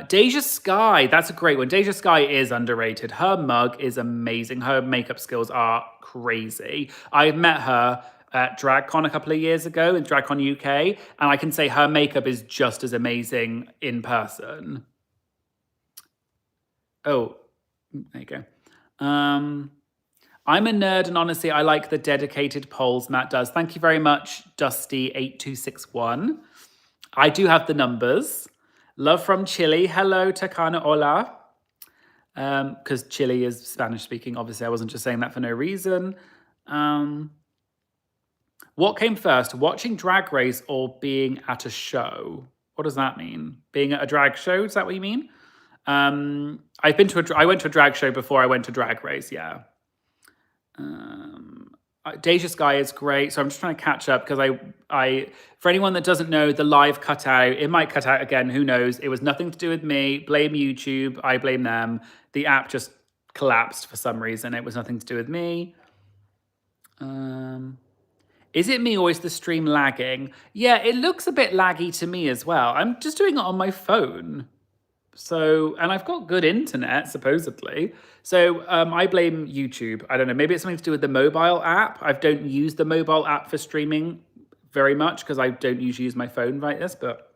Deja Sky, that's a great one. Deja Sky is underrated. Her mug is amazing. Her makeup skills are crazy. I met her at DragCon a couple of years ago in DragCon UK, and I can say her makeup is just as amazing in person. Oh, there you go. I'm a nerd, and honestly, I like the dedicated polls Matt does. Thank you very much, Dusty8261. I do have the numbers. Love from Chile. Hello, Takana Hola. Because Chile is Spanish speaking. Obviously, I wasn't just saying that for no reason. What came first, watching Drag Race or being at a show? What does that mean? Being at a drag show? Is that what you mean? I went to a drag show before I went to Drag Race. Yeah. Deja Sky is great. So I'm just trying to catch up because for anyone that doesn't know, the live cut out. It might cut out again. Who knows? It was nothing to do with me. Blame YouTube. I blame them. The app just collapsed for some reason. It was nothing to do with me. Is it me or is the stream lagging? Yeah, it looks a bit laggy to me as well. I'm just doing it on my phone. So, and I've got good internet, supposedly. So I blame YouTube. I don't know, maybe it's something to do with the mobile app. I don't use the mobile app for streaming very much because I don't usually use my phone like this, but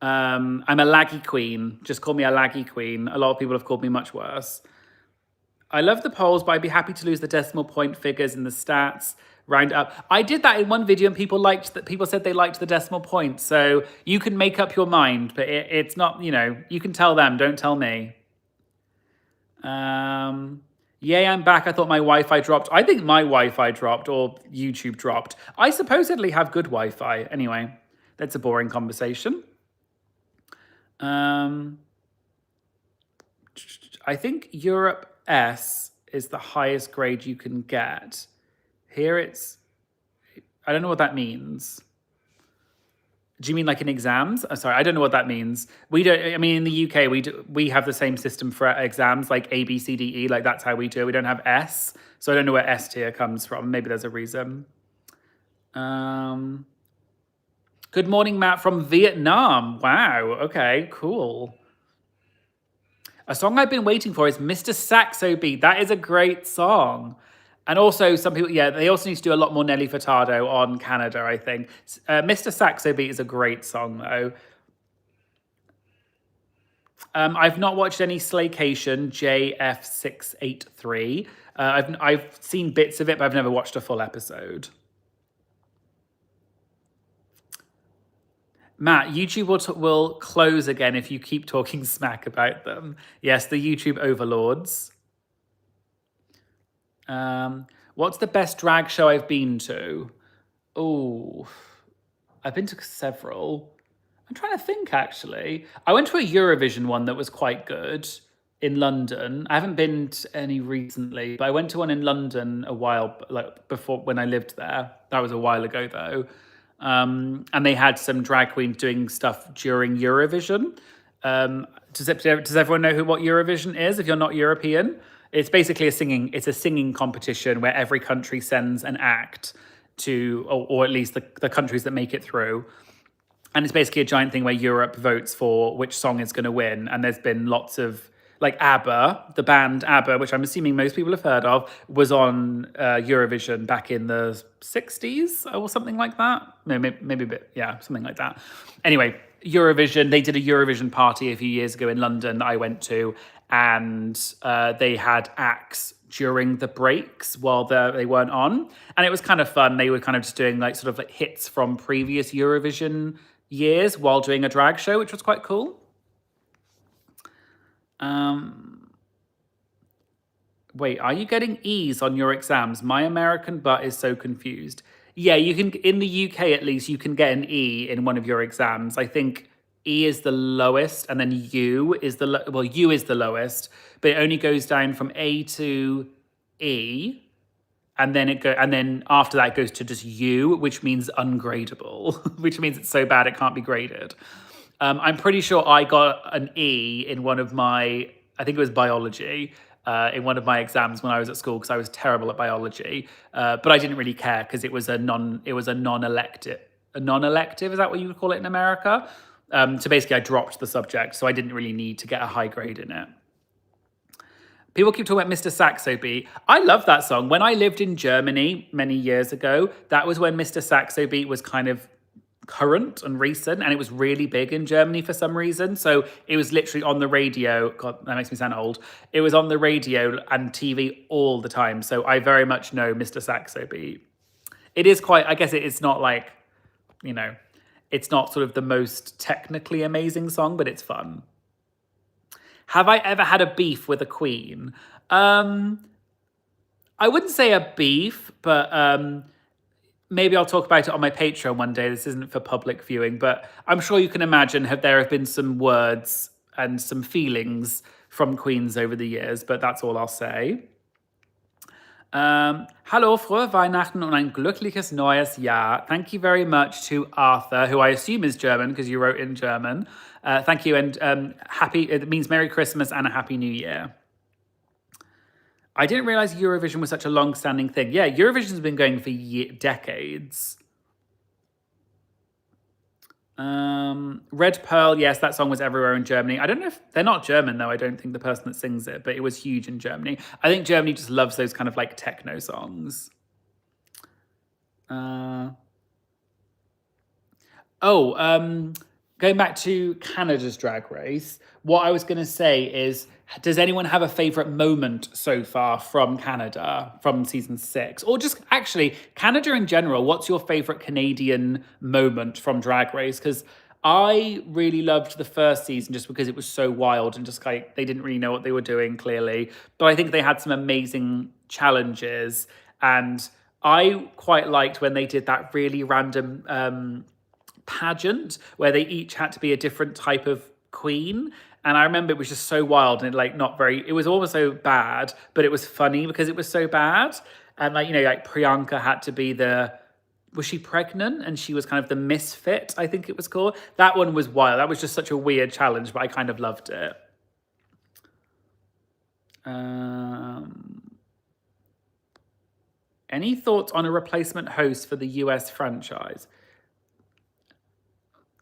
I'm a laggy queen. Just call me a laggy queen. A lot of people have called me much worse. I love the polls, but I'd be happy to lose the decimal point figures in the stats. Round up. I did that in one video and people said they liked the decimal point. So you can make up your mind, but it's not, you can tell them, don't tell me. Yay, I'm back. I thought my Wi-Fi dropped. I think my Wi-Fi dropped or YouTube dropped. I supposedly have good Wi-Fi. Anyway, that's a boring conversation. I think Europe S is the highest grade you can get. Here it's, I don't know what that means. Do you mean like in exams? Oh, sorry, I don't know what that means. We don't. I mean, in the UK, we have the same system for exams, like A, B, C, D, E. Like that's how we do it. We don't have S, so I don't know where S tier comes from. Maybe there's a reason. Good morning, Matt from Vietnam. Wow. Okay. Cool. A song I've been waiting for is Mr. Saxo Beat. That is a great song. And also, some people, yeah, they also need to do a lot more Nelly Furtado on Canada, I think. Mr. Saxo Beat is a great song, though. I've not watched any Slaycation JF683. I've seen bits of it, but I've never watched a full episode. Matt, YouTube will close again if you keep talking smack about them. Yes, the YouTube overlords. What's the best drag show I've been to? Oh, I've been to several. I'm trying to think, actually. I went to a Eurovision one that was quite good in London. I haven't been to any recently, but I went to one in London a while, like before when I lived there. That was a while ago, though. And they had some drag queens doing stuff during Eurovision. Does everyone know what Eurovision is if you're not European? It's basically a singing competition where every country sends an act to, or at least the countries that make it through. And it's basically a giant thing where Europe votes for which song is going to win. And there's been lots of, like ABBA, the band ABBA, which I'm assuming most people have heard of, was on Eurovision back in the 60s or something like that. No, maybe a bit, yeah, something like that. Anyway, Eurovision, they did a Eurovision party a few years ago in London that I went to, and they had acts during the breaks while they weren't on. And it was kind of fun. They were kind of just doing like sort of like hits from previous Eurovision years while doing a drag show, which was quite cool. Wait, are you getting E's on your exams? My American butt is so confused. Yeah, you can, in the UK at least, you can get an E in one of your exams. I think E is the lowest, and then U is U is the lowest, but it only goes down from A to E, and then after that it goes to just U, which means ungradable, which means it's so bad it can't be graded. I'm pretty sure I got an E in one of my, I think it was biology, in one of my exams when I was at school, because I was terrible at biology. But I didn't really care because it was a non-elective. A non-elective, is that what you would call it in America? So basically I dropped the subject, so I didn't really need to get a high grade in it. People keep talking about Mr. Saxo Beat. I love that song. When I lived in Germany many years ago, that was when Mr. Saxo Beat was kind of current and recent, and it was really big in Germany for some reason. So it was literally on the radio. God, that makes me sound old. It was on the radio and TV all the time. So I very much know Mr. Saxo Beat. It is quite, I guess it's not like, it's not sort of the most technically amazing song, but it's fun. Have I ever had a beef with a queen? I wouldn't say a beef, but maybe I'll talk about it on my Patreon one day. This isn't for public viewing, but I'm sure you can imagine there have been some words and some feelings from queens over the years, but that's all I'll say. Hallo, frohe Weihnachten und ein glückliches neues Jahr. Thank you very much to Arthur, who I assume is German because you wrote in German. Thank you, and it means Merry Christmas and a Happy New Year. I didn't realize Eurovision was such a long-standing thing. Yeah, Eurovision's been going for decades. Red Pearl, yes, that song was everywhere in Germany. I don't know if they're not German though. I don't think the person that sings it, but it was huge in Germany. I think Germany just loves those kind of like techno songs. Going back to Canada's Drag Race, what I was going to say is, does anyone have a favourite moment so far from Canada, from season 6? Or just actually, Canada in general, what's your favourite Canadian moment from Drag Race? Because I really loved the first season just because it was so wild and just like they didn't really know what they were doing, clearly. But I think they had some amazing challenges. And I quite liked when they did that really random pageant where they each had to be a different type of queen. And I remember it was just so wild and it was almost so bad, but it was funny because it was so bad. And like, like Priyanka had to be was she pregnant and she was kind of the misfit, I think it was called. That one was wild. That was just such a weird challenge, but I kind of loved it. Any thoughts on a replacement host for the US franchise?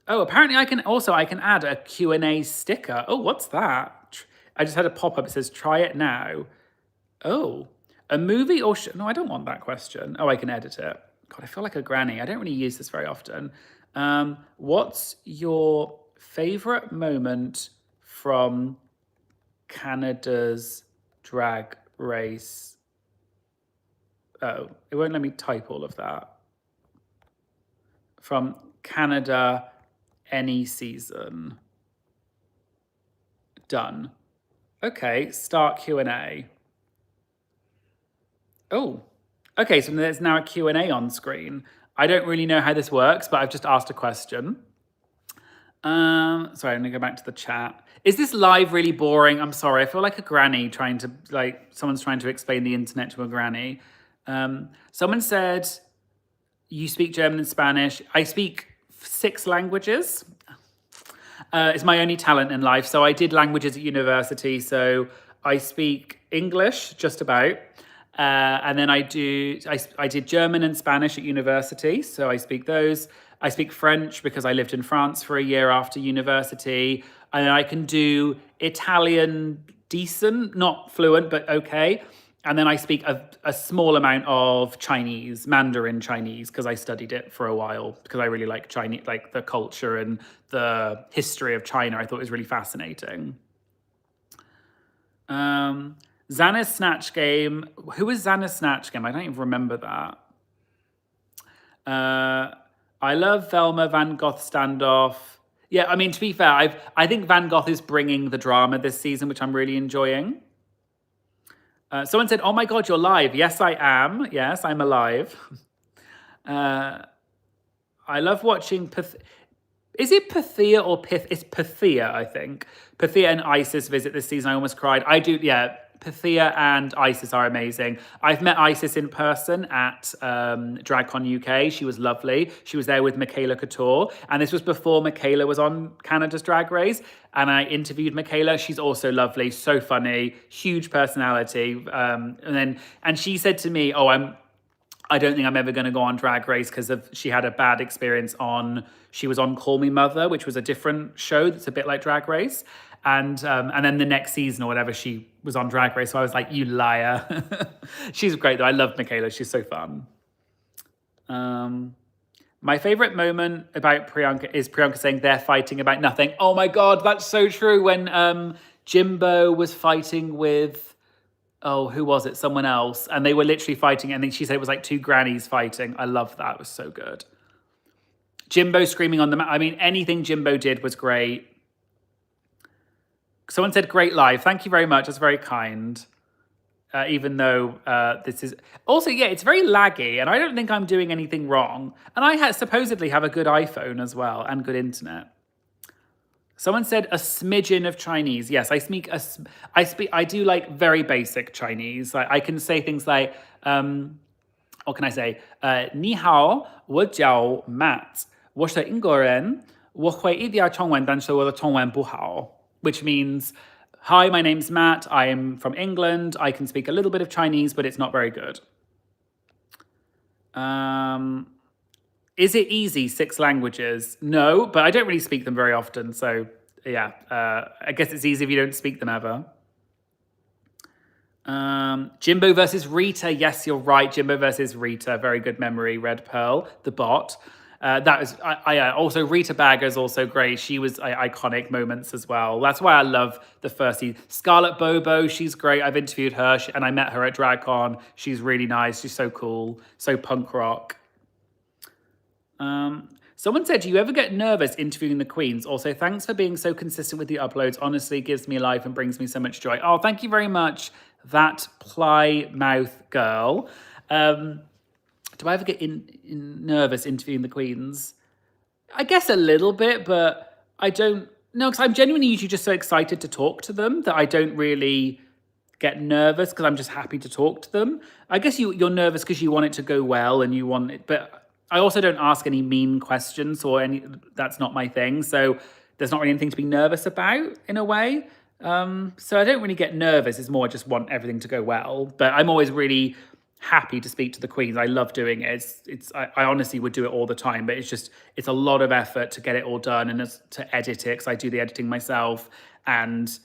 Oh, apparently I can add a Q&A sticker. Oh, what's that? I just had a pop-up. It says, try it now. Oh, a movie or no, I don't want that question. Oh, I can edit it. God, I feel like a granny. I don't really use this very often. What's your favorite moment from Canada's drag race? Oh, it won't let me type all of that. From Canada, any season. Done. Okay, start Q&A. Oh, okay, so there's now a Q&A on screen. I don't really know how this works, but I've just asked a question. Sorry, I'm gonna go back to the chat. Is this live really boring? I'm sorry, I feel like a granny trying to, someone's trying to explain the internet to a granny. Someone said, you speak German and Spanish. I speak 6 languages. It's my only talent in life. So I did languages at university. So I speak English, just about. And then I did German and Spanish at university. So I speak those. I speak French because I lived in France for a year after university. And I can do Italian decent, not fluent, but okay. And then I speak a small amount of Chinese, Mandarin Chinese, because I studied it for a while, because I really like Chinese, like the culture and the history of China. I thought it was really fascinating. Xana's Snatch Game. Who is Xana's Snatch Game? I don't even remember that. I love Velma Van Gogh standoff. Yeah, I mean, to be fair, I think Van Gogh is bringing the drama this season, which I'm really enjoying. Someone said, oh my God, you're live. Yes, I am. Yes, I'm alive. I love watching... Is it Pythia or Pith? It's Pythia, I think. Pythia and Isis visit this season. I almost cried. I do, yeah. Pythia and Isis are amazing. I've met Isis in person at DragCon UK. She was lovely. She was there with Michaela Couture. And this was before Michaela was on Canada's Drag Race. And I interviewed Michaela. She's also lovely, so funny, huge personality. And she said to me, I don't think I'm ever going to go on Drag Race because she had a bad experience she was on Call Me Mother, which was a different show that's a bit like Drag Race. And then the next season or whatever, she was on Drag Race. So I was like, you liar. She's great though. I love Michaela. She's so fun. My favorite moment about Priyanka is Priyanka saying they're fighting about nothing. Oh my God, that's so true. When Jimbo was fighting with... Oh, who was it? Someone else. And they were literally fighting. And then she said it was like 2 grannies fighting. I love that. It was so good. Jimbo screaming on the mat. I mean, anything Jimbo did was great. Someone said, great live. Thank you very much. That's very kind. Even though this is... Also, yeah, it's very laggy. And I don't think I'm doing anything wrong. And I supposedly have a good iPhone as well. And good internet. Someone said a smidgen of Chinese. Yes, I do like very basic Chinese. Like, I can say things like, what can I say? 你好，我叫 Matt，我是英国人，我会一点中文，但是我的中文不好。Which means, hi, my name's Matt. I'm from England. I can speak a little bit of Chinese, but it's not very good. Is it easy, 6 languages? No, but I don't really speak them very often. So yeah, I guess it's easy if you don't speak them ever. Jimbo versus Rita. Yes, you're right. Jimbo versus Rita. Very good memory. Red Pearl, the bot. That was also Rita Baga is also great. She was iconic moments as well. That's why I love the first season. Scarlett Bobo, she's great. I've interviewed her and I met her at DragCon. She's really nice. She's so cool. So punk rock. Someone said, do you ever get nervous interviewing the queens? Also, thanks for being so consistent with the uploads. Honestly, gives me life and brings me so much joy. Oh, thank you very much, that Plymouth girl. Do I ever get nervous interviewing the queens? I guess a little bit, but I don't know, because I'm genuinely usually just so excited to talk to them that I don't really get nervous because I'm just happy to talk to them. I guess you're nervous because you want it to go well and you want it, but I also don't ask any mean questions or any. That's not my thing. So there's not really anything to be nervous about in a way. So I don't really get nervous. It's more I just want everything to go well. But I'm always really happy to speak to the queens. I love doing it. I honestly would do it all the time, but it's a lot of effort to get it all done and to edit it because I do the editing myself and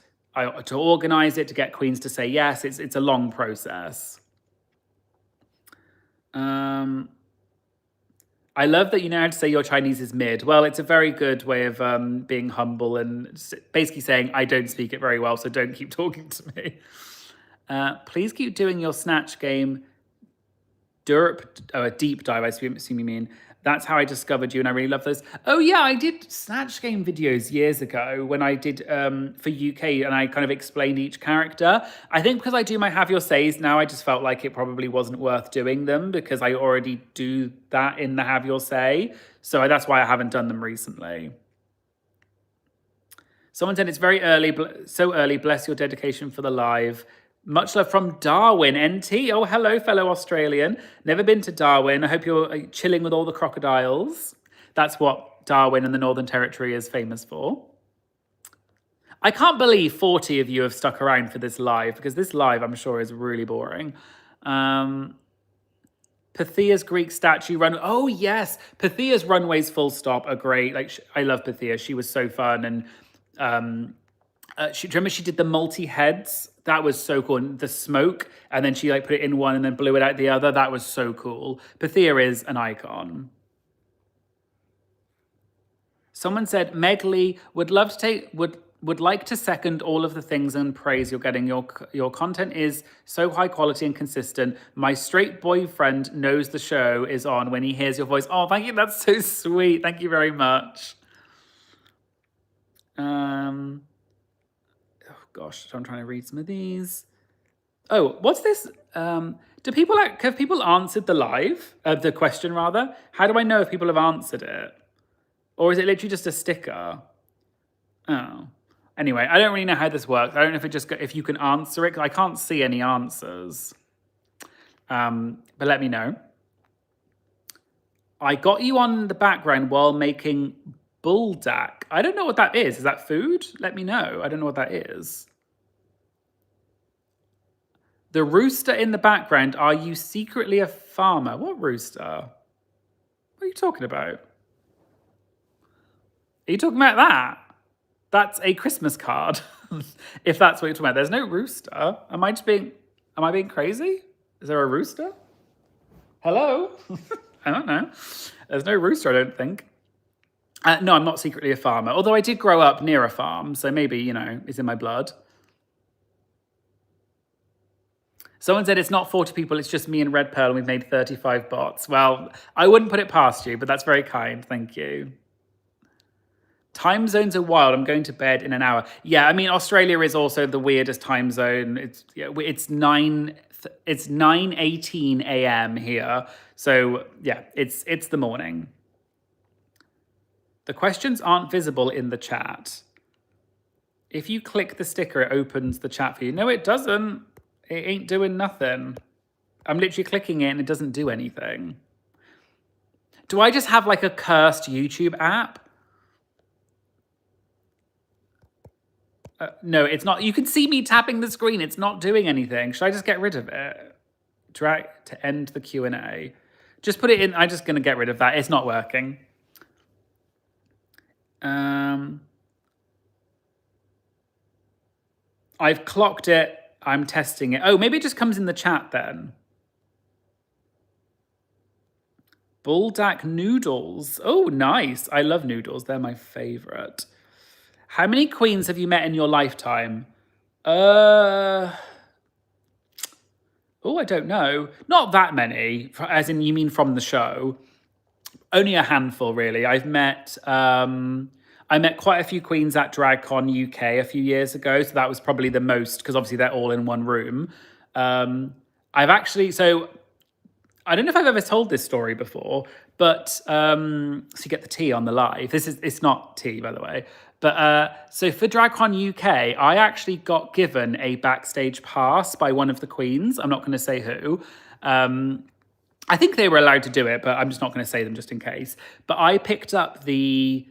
to organize it, to get queens to say yes. It's a long process. I love that you know how to say your Chinese is mid. Well, it's a very good way of being humble and basically saying, I don't speak it very well, so don't keep talking to me. Please keep doing your snatch game. A deep dive, I assume you mean. That's how I discovered you, and I really love those. Oh yeah, I did Snatch Game videos years ago when I did for UK, and I kind of explained each character. I think because I do my Have Your Says now, I just felt like it probably wasn't worth doing them because I already do that in the Have Your Say. So that's why I haven't done them recently. Someone said it's very early, so early. Bless your dedication for the live. Much love from Darwin, NT. Oh, hello, fellow Australian. Never been to Darwin. I hope you're chilling with all the crocodiles. That's what Darwin and the Northern Territory is famous for. I can't believe 40 of you have stuck around for this live, because this live, I'm sure, is really boring. Pythia's Greek statue run. Oh, yes. Pythia's runways full stop are great. Like, I love Pythia. She was so fun. And do you remember she did the multi-heads? That was so cool. And the smoke, and then she like put it in one and then blew it out the other. That was so cool. Pythia is an icon. Someone said, Meg Lee would love to would like to second all of the things and praise you're getting. Your content is so high quality and consistent. My straight boyfriend knows the show is on when he hears your voice. Oh, thank you. That's so sweet. Thank you very much. Oh gosh, I'm trying to read some of these. Oh, what's this? Have people answered the question rather? How do I know if people have answered it? Or is it literally just a sticker? Oh. Anyway, I don't really know how this works. I don't know if you can answer it, because I can't see any answers. But let me know. I got you on the background while making buldak. I don't know what that is. Is that food? Let me know. I don't know what that is. The rooster in the background. Are you secretly a farmer? What rooster? What are you talking about? Are you talking about that? That's a Christmas card. If that's what you're talking about. There's no rooster. Am I being crazy? Is there a rooster? Hello? I don't know. There's no rooster, I don't think. No, I'm not secretly a farmer. Although I did grow up near a farm, so maybe, it's in my blood. Someone said it's not 40 people, it's just me and Red Pearl, and we've made 35 bots. Well, I wouldn't put it past you, but that's very kind. Thank you. Time zones are wild. I'm going to bed in an hour. Yeah, I mean, Australia is also the weirdest time zone. It's 9:18 a.m. here. So yeah, it's the morning. The questions aren't visible in the chat. If you click the sticker, it opens the chat for you. No, it doesn't. It ain't doing nothing. I'm literally clicking it and it doesn't do anything. Do I just have like a cursed YouTube app? No, it's not. You can see me tapping the screen. It's not doing anything. Should I just get rid of it? Drag to end the Q&A. Just put it in. I'm just going to get rid of that. It's not working. I've clocked it. I'm testing it. Oh, maybe it just comes in the chat then. Buldak noodles. Oh, nice. I love noodles. They're my favorite. How many queens have you met in your lifetime? Oh, I don't know. Not that many, as in you mean from the show. Only a handful, really. I met quite a few queens at DragCon UK a few years ago, so that was probably the most, because obviously they're all in one room. I don't know if I've ever told this story before, but so you get the tea on the live. It's not tea, by the way. But so for DragCon UK, I actually got given a backstage pass by one of the queens. I'm not going to say who. I think they were allowed to do it, but I'm just not going to say them just in case. But I picked up the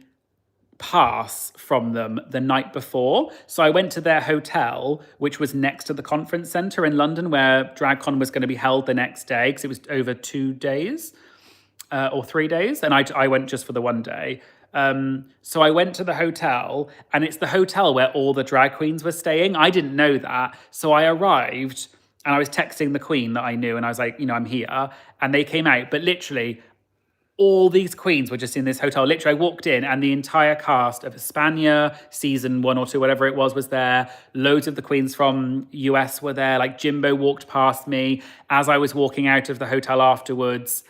pass from them the night before. So I went to their hotel, which was next to the conference center in London, where DragCon was going to be held the next day because it was over 2 days or 3 days. And I went just for the one day. So I went to the hotel, and it's the hotel where all the drag queens were staying. I didn't know that. So I arrived and I was texting the queen that I knew, and I was like, I'm here. And they came out, but literally, all these queens were just in this hotel. Literally, I walked in and the entire cast of Hispania, season 1 or 2, whatever it was there. Loads of the queens from US were there. Like Jimbo walked past me as I was walking out of the hotel afterwards.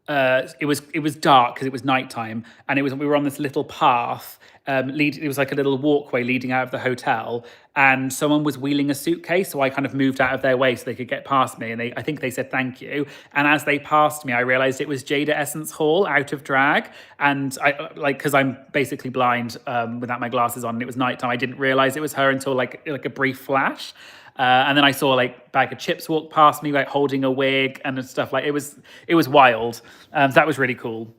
It was dark because it was nighttime, and we were on this little path. It was like a little walkway leading out of the hotel, and someone was wheeling a suitcase, so I kind of moved out of their way so they could get past me, and I think they said thank you. And as they passed me, I realized it was Jada Essence Hall out of drag, and I because I'm basically blind without my glasses on, and it was nighttime. I didn't realize it was her until like a brief flash. And then I saw like Bag of Chips walk past me, like holding a wig and stuff. Like it was wild. So that was really cool.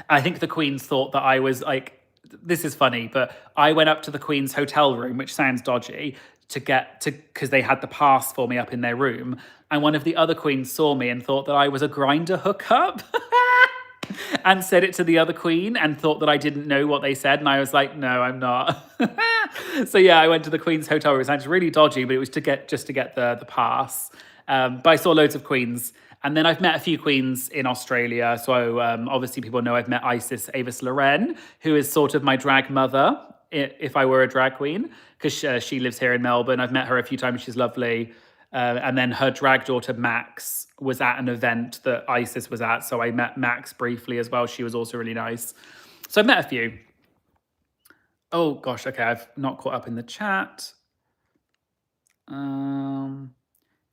I think the queens thought that I was like, this is funny, but I went up to the queen's hotel room, which sounds dodgy, because they had the pass for me up in their room. And one of the other queens saw me and thought that I was a Grindr hookup. And said it to the other queen and thought that I didn't know what they said. And I was like, no, I'm not. So yeah, I went to the queen's hotel room. It sounds really dodgy, but it was to get the pass. But I saw loads of queens. And then I've met a few queens in Australia. So obviously people know I've met Isis Avis Loren, who is sort of my drag mother, if I were a drag queen, because she lives here in Melbourne. I've met her a few times. She's lovely. And then her drag daughter, Max, was at an event that Isis was at. So I met Max briefly as well. She was also really nice. So I've met a few. Oh, gosh. Okay, I've not caught up in the chat. Nymphia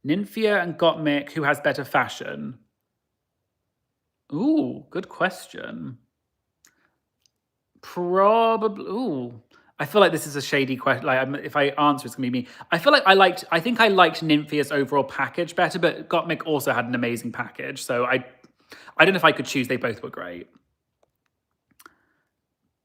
and Gottmik, who has better fashion? Ooh, good question. Probably. Ooh. I feel like this is a shady question. Like, if I answer, it's gonna be me. I feel like I think I liked Nymphia's overall package better, but Gottmik also had an amazing package. So I don't know if I could choose. They both were great.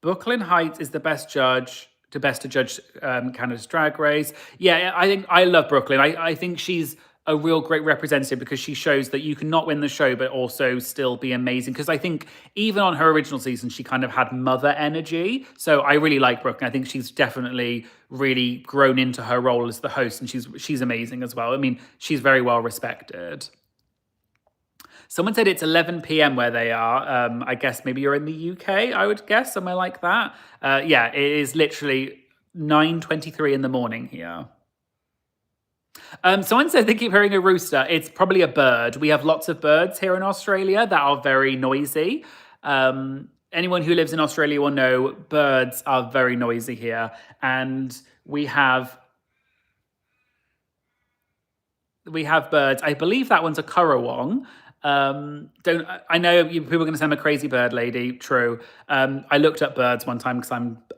Brooklyn Heights is the best to judge Canada's Drag Race. Yeah, I think I love Brooklyn. I think she's a real great representative because she shows that you can not win the show but also still be amazing. Because I think even on her original season, she kind of had mother energy. So I really like Brooklyn. I think she's definitely really grown into her role as the host, and she's amazing as well. I mean, she's very well respected. Someone said it's 11 p.m. where they are. I guess maybe you're in the UK, I would guess, somewhere like that. Yeah, it is literally 9:23 in the morning here. Someone said they keep hearing a rooster. It's probably a bird. We have lots of birds here in Australia that are very noisy. Anyone who lives in Australia will know birds are very noisy here. And we have birds. I believe that one's a currawong. I know people are going to say I'm a crazy bird lady. True. I looked up birds one time because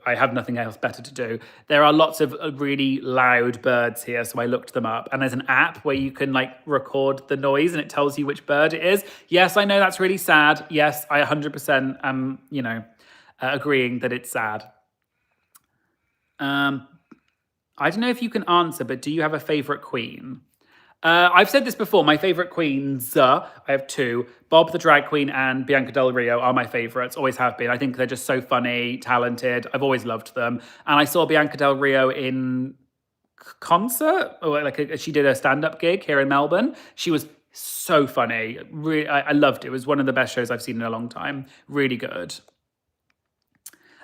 I have nothing else better to do. There are lots of really loud birds here, so I looked them up. And there's an app where you can like record the noise and it tells you which bird it is. Yes, I know that's really sad. Yes, I 100% am, agreeing that it's sad. I don't know if you can answer, but do you have a favorite queen? I've said this before. My favorite queens, I have two. Bob the Drag Queen and Bianca Del Rio are my favorites, always have been. I think they're just so funny, talented. I've always loved them. And I saw Bianca Del Rio in concert, or she did a stand-up gig here in Melbourne. She was so funny. Really, I loved it. It was one of the best shows I've seen in a long time. Really good.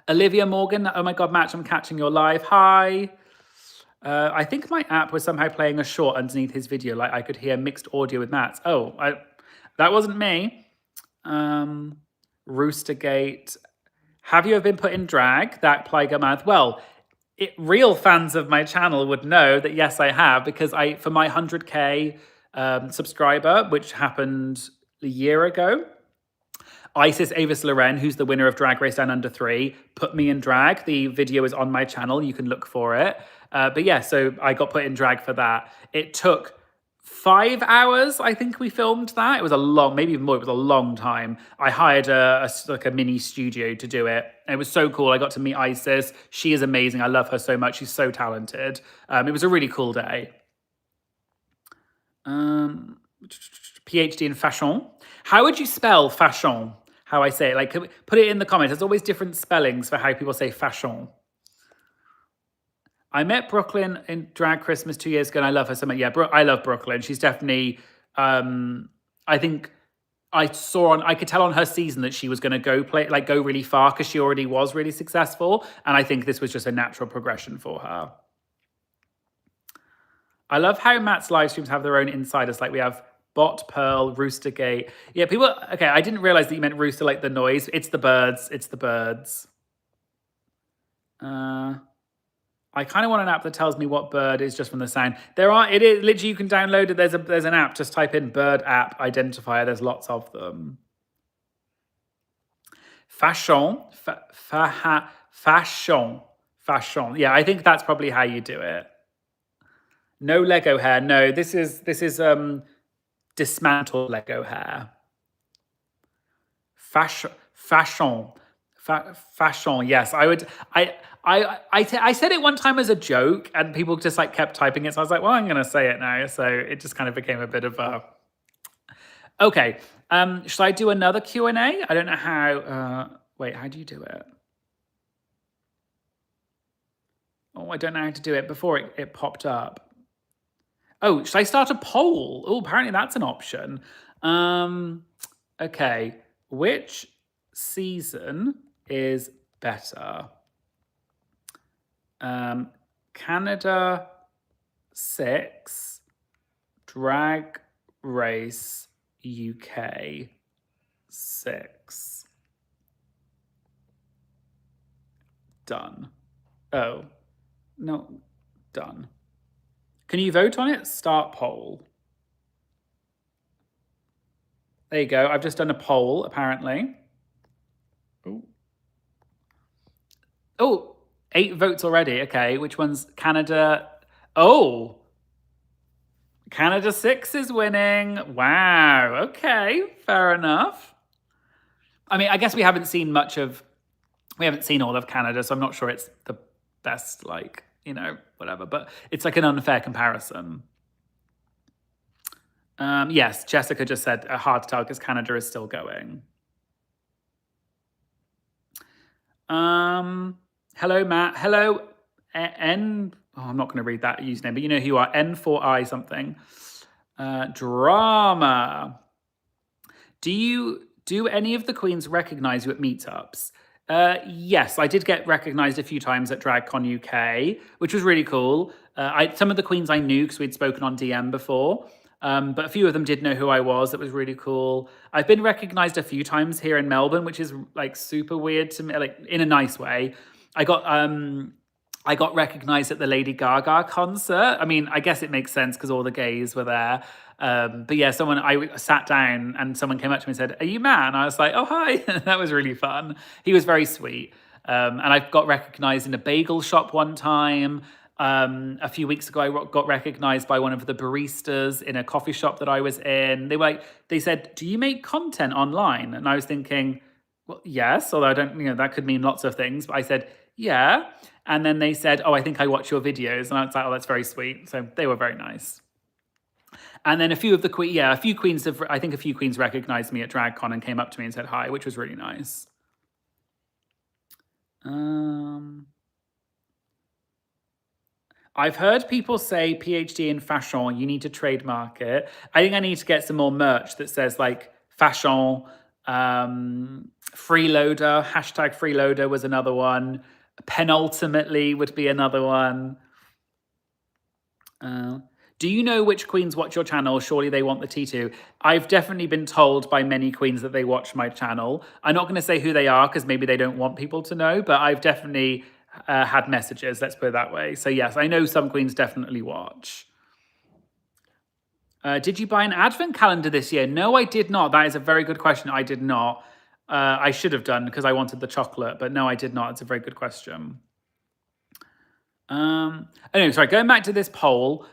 Olivia Morgan, oh my God, Match, I'm catching your live. Hi. I think my app was somehow playing a short underneath his video. Like I could hear mixed audio with Matt's. That wasn't me. Roostergate. Have you ever been put in drag? That Pliger Math. Well, real fans of my channel would know that yes, I have, because for my 100K subscriber, which happened a year ago, Isis Avis Loren, who's the winner of Drag Race Down Under 3, put me in drag. The video is on my channel. You can look for it. But yeah, so I got put in drag for that. It took 5 hours, I think we filmed that. It was a long, maybe even more, it was a long time. I hired like a mini studio to do it. And it was so cool. I got to meet Isis. She is amazing. I love her so much. She's so talented. It was a really cool day. PhD in fashion. How would you spell fashion? How I say it? Like, put it in the comments. There's always different spellings for how people say fashion. I met Brooklyn in Drag Christmas 2 years ago, and I love her so much. Yeah, I love Brooklyn. She's definitely, I think I could tell on her season that she was going to go really far because she already was really successful. And I think this was just a natural progression for her. I love how Matt's live streams have their own insiders. Like we have Bot, Pearl, Roostergate. Yeah, people, okay, I didn't realize that you meant rooster like the noise. It's the birds. It's the birds. I kind of want an app that tells me what bird is just from the sound. It is literally, you can download it. There's an app, just type in bird app identifier. There's lots of them. Fashion. Fashion. Yeah, I think that's probably how you do it. No Lego hair. No, this is dismantled Lego hair. Fashion. Yes, I said it one time as a joke, and people just like kept typing it. So I was like, well, I'm going to say it now. So it just kind of became a bit of a. Okay. Should I do another Q&A? I don't know how. Wait, how do you do it? Oh, I don't know how to do it. Before it popped up. Oh, should I start a poll? Oh, apparently that's an option. Okay. Which season is better? Canada 6, Drag Race UK 6. Done. Oh, no, done. Can you vote on it? Start poll. There you go. I've just done a poll, apparently. Oh, 8 votes already. Okay, which one's Canada? Oh, Canada 6 is winning. Wow. Okay, fair enough. I mean, I guess we haven't seen all of Canada, so I'm not sure it's the best, like, whatever, but it's like an unfair comparison. Yes, Jessica just said hard to tell because Canada is still going. Hello, Matt. Hello, I'm not going to read that username, but you know who you are. N4I something. Drama. Do any of the queens recognize you at meetups? Yes, I did get recognized a few times at DragCon UK, which was really cool. Some of the queens I knew because we'd spoken on DM before. But a few of them did know who I was. It was really cool. I've been recognized a few times here in Melbourne, which is like super weird to me, like in a nice way. I got recognized at the Lady Gaga concert. I mean, I guess it makes sense because all the gays were there. But yeah, I sat down and someone came up to me and said, "Are you Matt?" And I was like, "Oh, hi." That was really fun. He was very sweet. And I got recognized in a bagel shop one time. A few weeks ago, I got recognized by one of the baristas in a coffee shop that I was in. They said, "Do you make content online?" And I was thinking, well, yes, although I don't, that could mean lots of things. But I said, yeah. And then they said, "Oh, I think I watch your videos." And I was like, "Oh, that's very sweet." So they were very nice. And then a few queens recognized me at DragCon and came up to me and said hi, which was really nice. I've heard people say PhD in fashion, you need to trademark it. I think I need to get some more merch that says like fashion, freeloader, hashtag freeloader was another one. Penultimately would be another one. Do you know which queens watch your channel? Surely they want the T2. I've definitely been told by many queens that they watch my channel. I'm not going to say who they are because maybe they don't want people to know, but I've definitely had messages, let's put it that way. So yes, I know some queens definitely watch. Did you buy an advent calendar this year? No, I did not. That is a very good question. I did not. I should have done because I wanted the chocolate, but no, I did not. It's a very good question. Anyway, sorry, going back to this poll,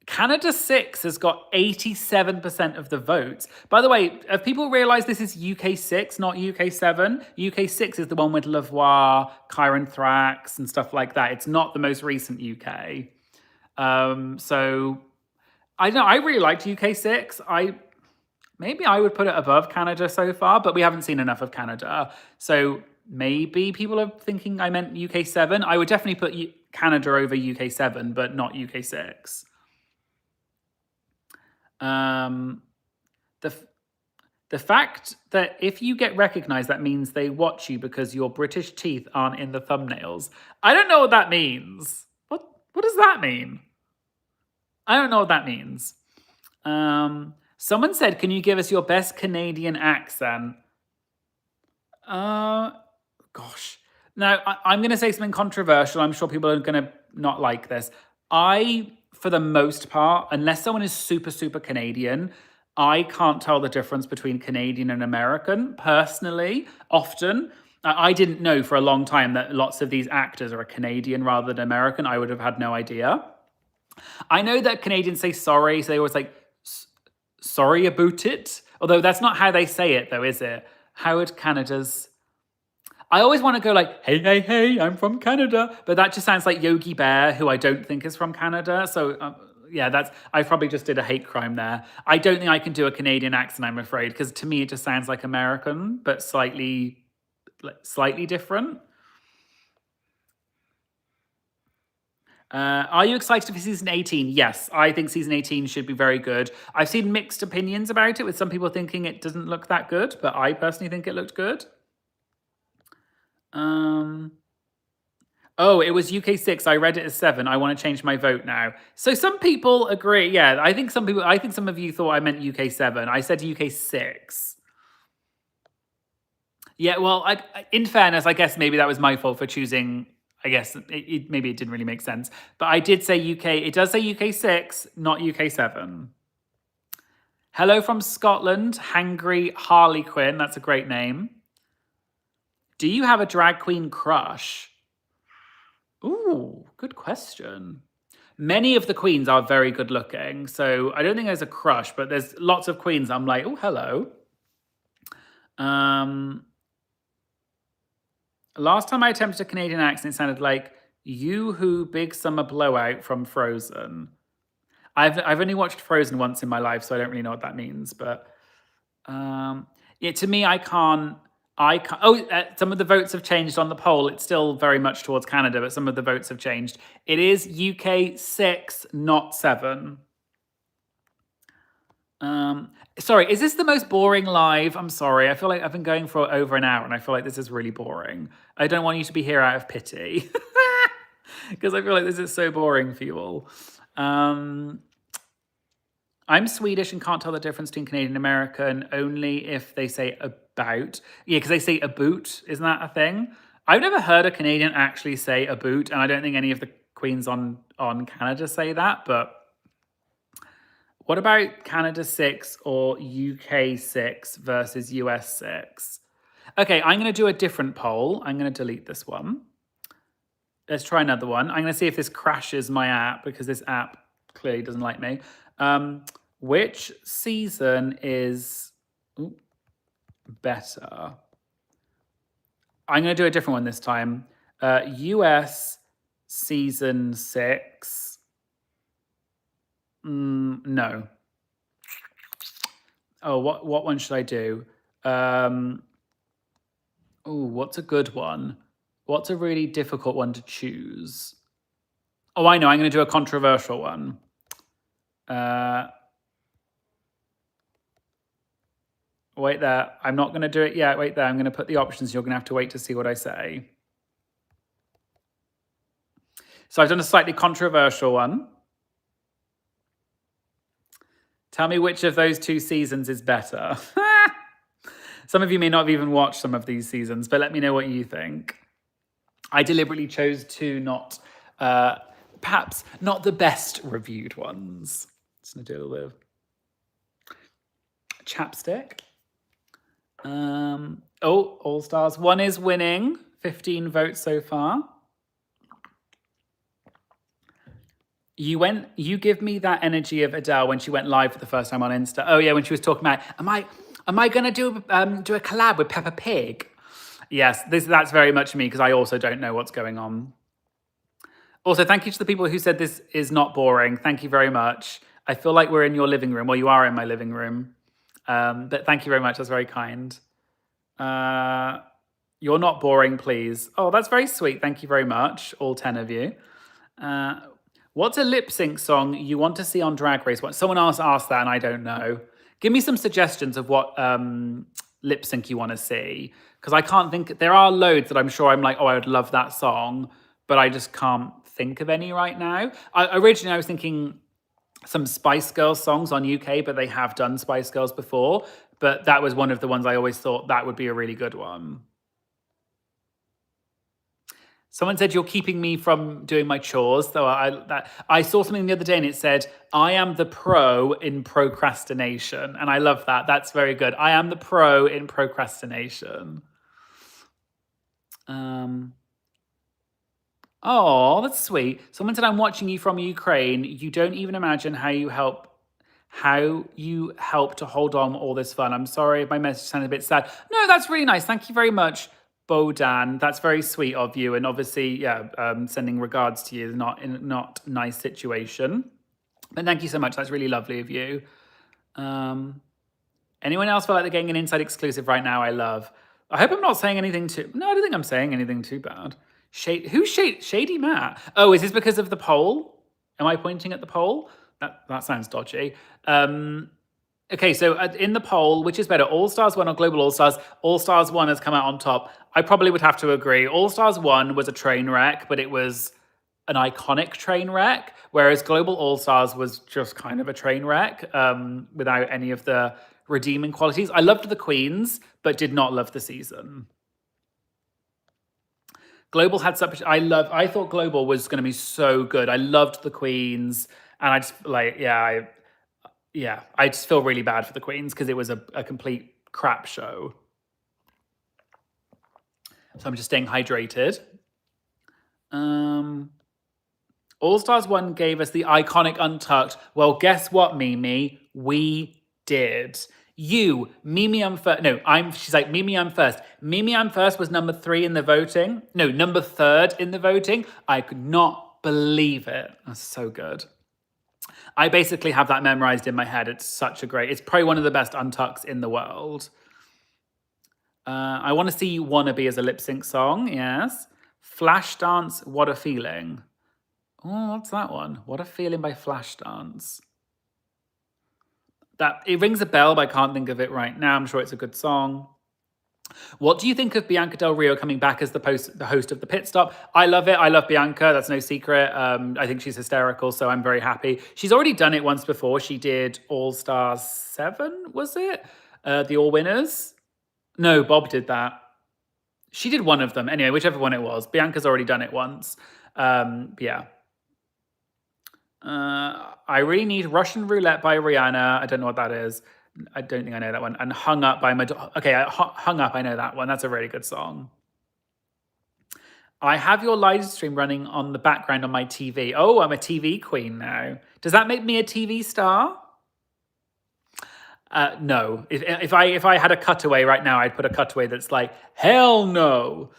Canada 6 has got 87% of the votes. By the way, have people realised this is UK 6, not UK 7? UK 6 is the one with Lavoie, Kyron Thrax, and stuff like that. It's not the most recent UK. So, I don't know, I really liked UK 6. Maybe I would put it above Canada so far, but we haven't seen enough of Canada. So maybe people are thinking I meant UK 7. I would definitely put Canada over UK 7, but not UK 6. The fact that if you get recognized, that means they watch you because your British teeth aren't in the thumbnails. I don't know what that means. What does that mean? I don't know what that means. Someone said, can you give us your best Canadian accent? Gosh. Now, I'm going to say something controversial. I'm sure people are going to not like this. For the most part, unless someone is super, super Canadian, I can't tell the difference between Canadian and American, personally, often. I didn't know for a long time that lots of these actors are Canadian rather than American. I would have had no idea. I know that Canadians say sorry, so they always like, sorry about it. Although that's not how they say it, though, is it? How would Canada's... I always want to go like, hey, hey, hey, I'm from Canada. But that just sounds like Yogi Bear, who I don't think is from Canada. So, yeah, I probably just did a hate crime there. I don't think I can do a Canadian accent, I'm afraid, because to me it just sounds like American, but slightly different. Are you excited for season 18? Yes, I think season 18 should be very good. I've seen mixed opinions about it, with some people thinking it doesn't look that good, but I personally think it looked good. Oh, it was UK 6. I read it as 7. I want to change my vote now. So some people agree. Yeah, I think some of you thought I meant UK 7. I said UK 6. Yeah, well, in fairness, I guess maybe that was my fault for choosing. I guess maybe it didn't really make sense. But I did say UK. It does say UK 6, not UK 7. Hello from Scotland, Hangry Harley Quinn. That's a great name. Do you have a drag queen crush? Ooh, good question. Many of the queens are very good looking, so I don't think there's a crush, but there's lots of queens I'm like, oh, hello. Last time I attempted a Canadian accent, it sounded like Yoo-hoo Big Summer Blowout from Frozen. I've only watched Frozen once in my life, so I don't really know what that means. But yeah, to me, I can't. Some of the votes have changed on the poll. It's still very much towards Canada, but some of the votes have changed. It is UK 6, not 7. Sorry, is this the most boring live? I'm sorry. I feel like I've been going for over an hour and I feel like this is really boring. I don't want you to be here out of pity because I feel like this is so boring for you all. I'm Swedish and can't tell the difference between Canadian and American only if they say about. Yeah, because they say a boot. Isn't that a thing? I've never heard a Canadian actually say a boot, and I don't think any of the queens on Canada say that, but what about Canada 6 or UK 6 versus US 6? Okay, I'm going to do a different poll. I'm going to delete this one. Let's try another one. I'm going to see if this crashes my app because this app clearly doesn't like me. Which season is better? I'm going to do a different one this time. US season 6. No. Oh, what one should I do? What's a good one? What's a really difficult one to choose? Oh, I know. I'm going to do a controversial one. Wait there. I'm not going to do it yet. Wait there. I'm going to put the options. You're going to have to wait to see what I say. So I've done a slightly controversial one. Tell me which of those two seasons is better. Some of you may not have even watched some of these seasons, but let me know what you think. I deliberately chose two perhaps not the best reviewed ones. Just gonna do a little bit of chapstick. All Stars 1 is winning. 15 votes so far. You give me that energy of Adele when she went live for the first time on Insta. Oh yeah, when she was talking about, am I gonna do a collab with Peppa Pig? Yes, that's very much me because I also don't know what's going on. Also, thank you to the people who said this is not boring. Thank you very much. I feel like we're in your living room. Well, you are in my living room. But thank you very much. That's very kind. You're not boring, please. Oh, that's very sweet. Thank you very much, all 10 of you. What's a lip sync song you want to see on Drag Race? Someone else asked that, and I don't know. Give me some suggestions of what lip sync you want to see, because I can't think. There are loads that I'm sure I'm like, oh, I would love that song, but I just can't think of any right now. Originally, I was thinking some Spice Girls songs on UK, but they have done Spice Girls before. But that was one of the ones I always thought that would be a really good one. Someone said you're keeping me from doing my chores. So I saw something the other day and it said, I am the pro in procrastination. And I love that. That's very good. I am the pro in procrastination. Oh, that's sweet. Someone said, I'm watching you from Ukraine. You don't even imagine how you help to hold on all this fun. I'm sorry if my message sounded a bit sad. No, that's really nice. Thank you very much, Bodan. That's very sweet of you. And obviously, sending regards to you is not nice situation. But thank you so much. That's really lovely of you. Anyone else feel like they're getting an inside exclusive right now? I love. I hope I'm not saying anything too. No, I don't think I'm saying anything too bad. Who's Shady Matt? Oh, is this because of the poll? Am I pointing at the poll? That sounds dodgy. Okay, so in the poll, which is better, All Stars 1 or Global All Stars? All Stars 1 has come out on top. I probably would have to agree. All Stars 1 was a train wreck, but it was an iconic train wreck, whereas Global All Stars was just kind of a train wreck without any of the redeeming qualities. I loved the queens, but did not love the season. Global had such. I thought Global was going to be so good. I loved the queens, and I just I just feel really bad for the queens because it was a complete crap show. So I'm just staying hydrated. All Stars 1 gave us the iconic Untucked. Well, guess what, Mimi? We did. You, Mimi, I'm first. No, she's like, Mimi, I'm first. Mimi, I'm first was number 3 in the voting. No, number 3rd in the voting. I could not believe it. That's so good. I basically have that memorized in my head. It's probably one of the best Untucks in the world. I want to see You Wannabe as a lip sync song, yes. Flashdance, What a Feeling. Oh, what's that one? What a Feeling by Flashdance. It rings a bell, but I can't think of it right now. I'm sure it's a good song. What do you think of Bianca Del Rio coming back as the host of the Pit Stop? I love it. I love Bianca. That's no secret. I think she's hysterical, so I'm very happy. She's already done it once before. She did All Stars 7, was it? The All Winners? No, Bob did that. She did one of them. Anyway, whichever one it was. Bianca's already done it once. Yeah. I really need Russian Roulette by Rihanna. I don't know what that is. I don't think I know that one. And Hung Up by Madonna. Okay, Hung Up, I know that one. That's a really good song. I have your live stream running on the background on my TV. Oh, I'm a TV queen now. Does that make me a TV star? No. If I had a cutaway right now, I'd put a cutaway that's like, hell no.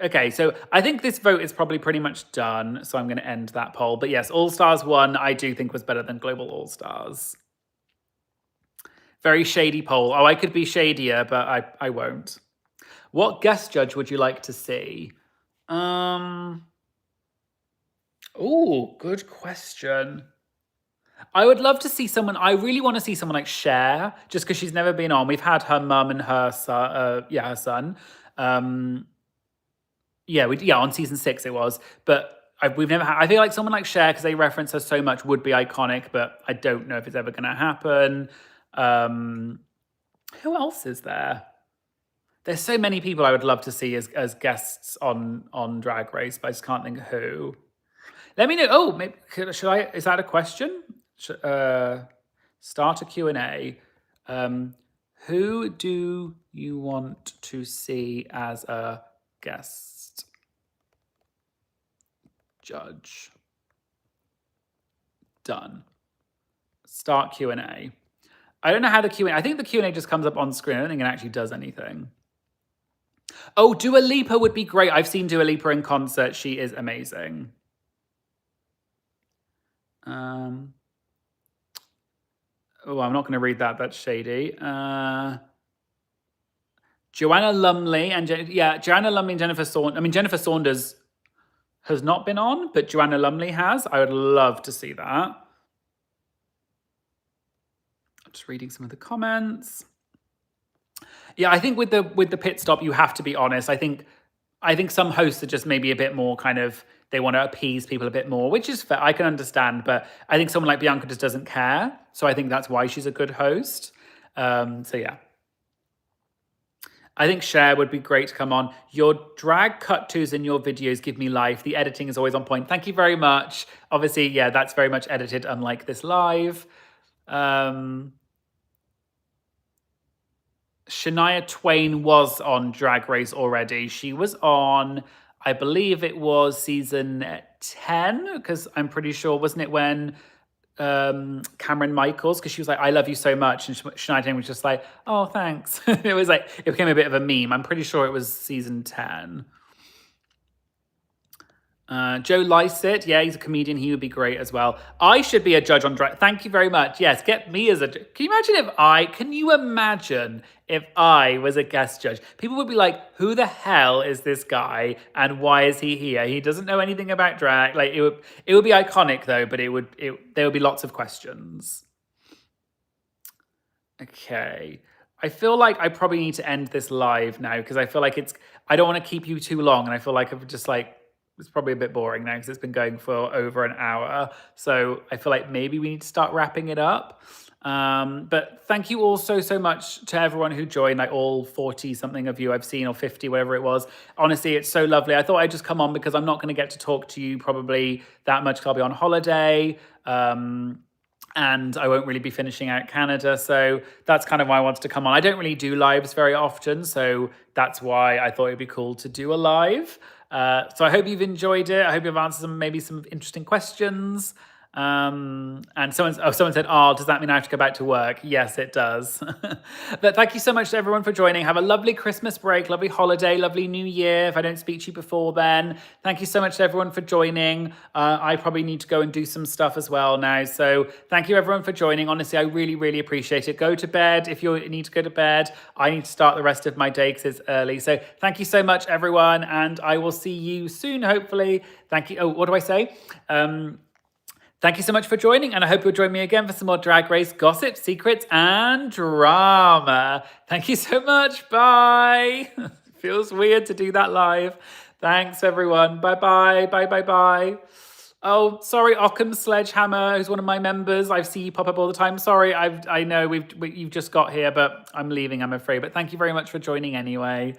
Okay, so I think this vote is probably pretty much done, so I'm going to end that poll. But yes, All Stars 1 I do think was better than Global All Stars. Very shady poll. Oh, I could be shadier, but I won't. What guest judge would you like to see? Oh, good question. I would love to see someone. I really want to see someone like Cher, just because she's never been on. We've had her mum and her son. Her son. On season 6 it was, but we've never had. I feel like someone like Cher, because they reference her so much, would be iconic, but I don't know if it's ever going to happen. Who else is there? There's so many people I would love to see as guests on Drag Race, but I just can't think of who. Let me know. Oh, maybe should I? Is that a question? start a Q&A. Who do you want to see as a guest judge? Done. Start Q&A. I don't know how the Q&A, I think the Q&A just comes up on screen. I don't think it actually does anything. Oh, Dua Lipa would be great. I've seen Dua Lipa in concert. She is amazing. Oh, I'm not going to read that. That's shady. Joanna Lumley and Joanna Lumley and Jennifer Saunders. I mean, Jennifer Saunders has not been on, but Joanna Lumley has. I would love to see that. Just reading some of the comments. Yeah, I think with the pit stop, you have to be honest. I think some hosts are just maybe a bit more kind of, they want to appease people a bit more, which is fair. I can understand, but I think someone like Bianca just doesn't care. So I think that's why she's a good host. So yeah. I think Cher would be great to come on. Your drag cut-tos in your videos give me life. The editing is always on point. Thank you very much. Obviously, yeah, that's very much edited, unlike this live. Shania Twain was on Drag Race already. She was on, I believe it was season 10, because I'm pretty sure, wasn't it when Cameron Michaels, because she was like, I love you so much, and Shania Twain was just like, oh, thanks. It was like, it became a bit of a meme. I'm pretty sure it was season 10. Joe Lycett, yeah, he's a comedian. He would be great as well. I should be a judge on drag. Thank you very much. Yes, get me as a judge. Can you imagine if I was a guest judge? People would be like, who the hell is this guy and why is he here? He doesn't know anything about drag. Like, it would be iconic though, but there would be lots of questions. Okay. I feel like I probably need to end this live now because I feel like I don't want to keep you too long, and I feel like I've just like, it's probably a bit boring now because it's been going for over an hour. So I feel like maybe we need to start wrapping it up. But thank you all so much to everyone who joined, like all 40 something of you I've seen, or 50, whatever it was. Honestly, it's so lovely. I thought I'd just come on because I'm not going to get to talk to you probably that much because I'll be on holiday. And I won't really be finishing out Canada. So that's kind of why I wanted to come on. I don't really do lives very often. So that's why I thought it'd be cool to do a live. So I hope you've enjoyed it. I hope you've answered maybe some interesting questions. And someone said, oh, does that mean I have to go back to work? Yes, it does. But thank you so much to everyone for joining. Have a lovely Christmas break, lovely holiday, lovely New Year. If I don't speak to you before then, thank you so much to everyone for joining. I probably need to go and do some stuff as well now. So thank you everyone for joining. Honestly, I really, really appreciate it. Go to bed if you need to go to bed. I need to start the rest of my day because it's early. So thank you so much, everyone. And I will see you soon, hopefully. Thank you. Oh, what do I say? Thank you so much for joining, and I hope you'll join me again for some more Drag Race gossip, secrets, and drama. Thank you so much. Bye. Feels weird to do that live. Thanks, everyone. Bye-bye. Bye-bye-bye. Oh, sorry, Occam Sledgehammer, who's one of my members. I see you pop up all the time. Sorry, I know you've just got here, but I'm leaving, I'm afraid. But thank you very much for joining anyway.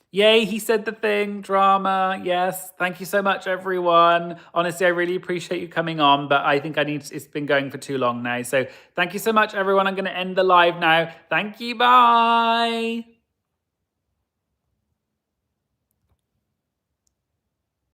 Yay, he said the thing, drama. Yes, thank you so much, everyone. Honestly, I really appreciate you coming on, but I think it's been going for too long now. So thank you so much, everyone. I'm going to end the live now. Thank you, bye.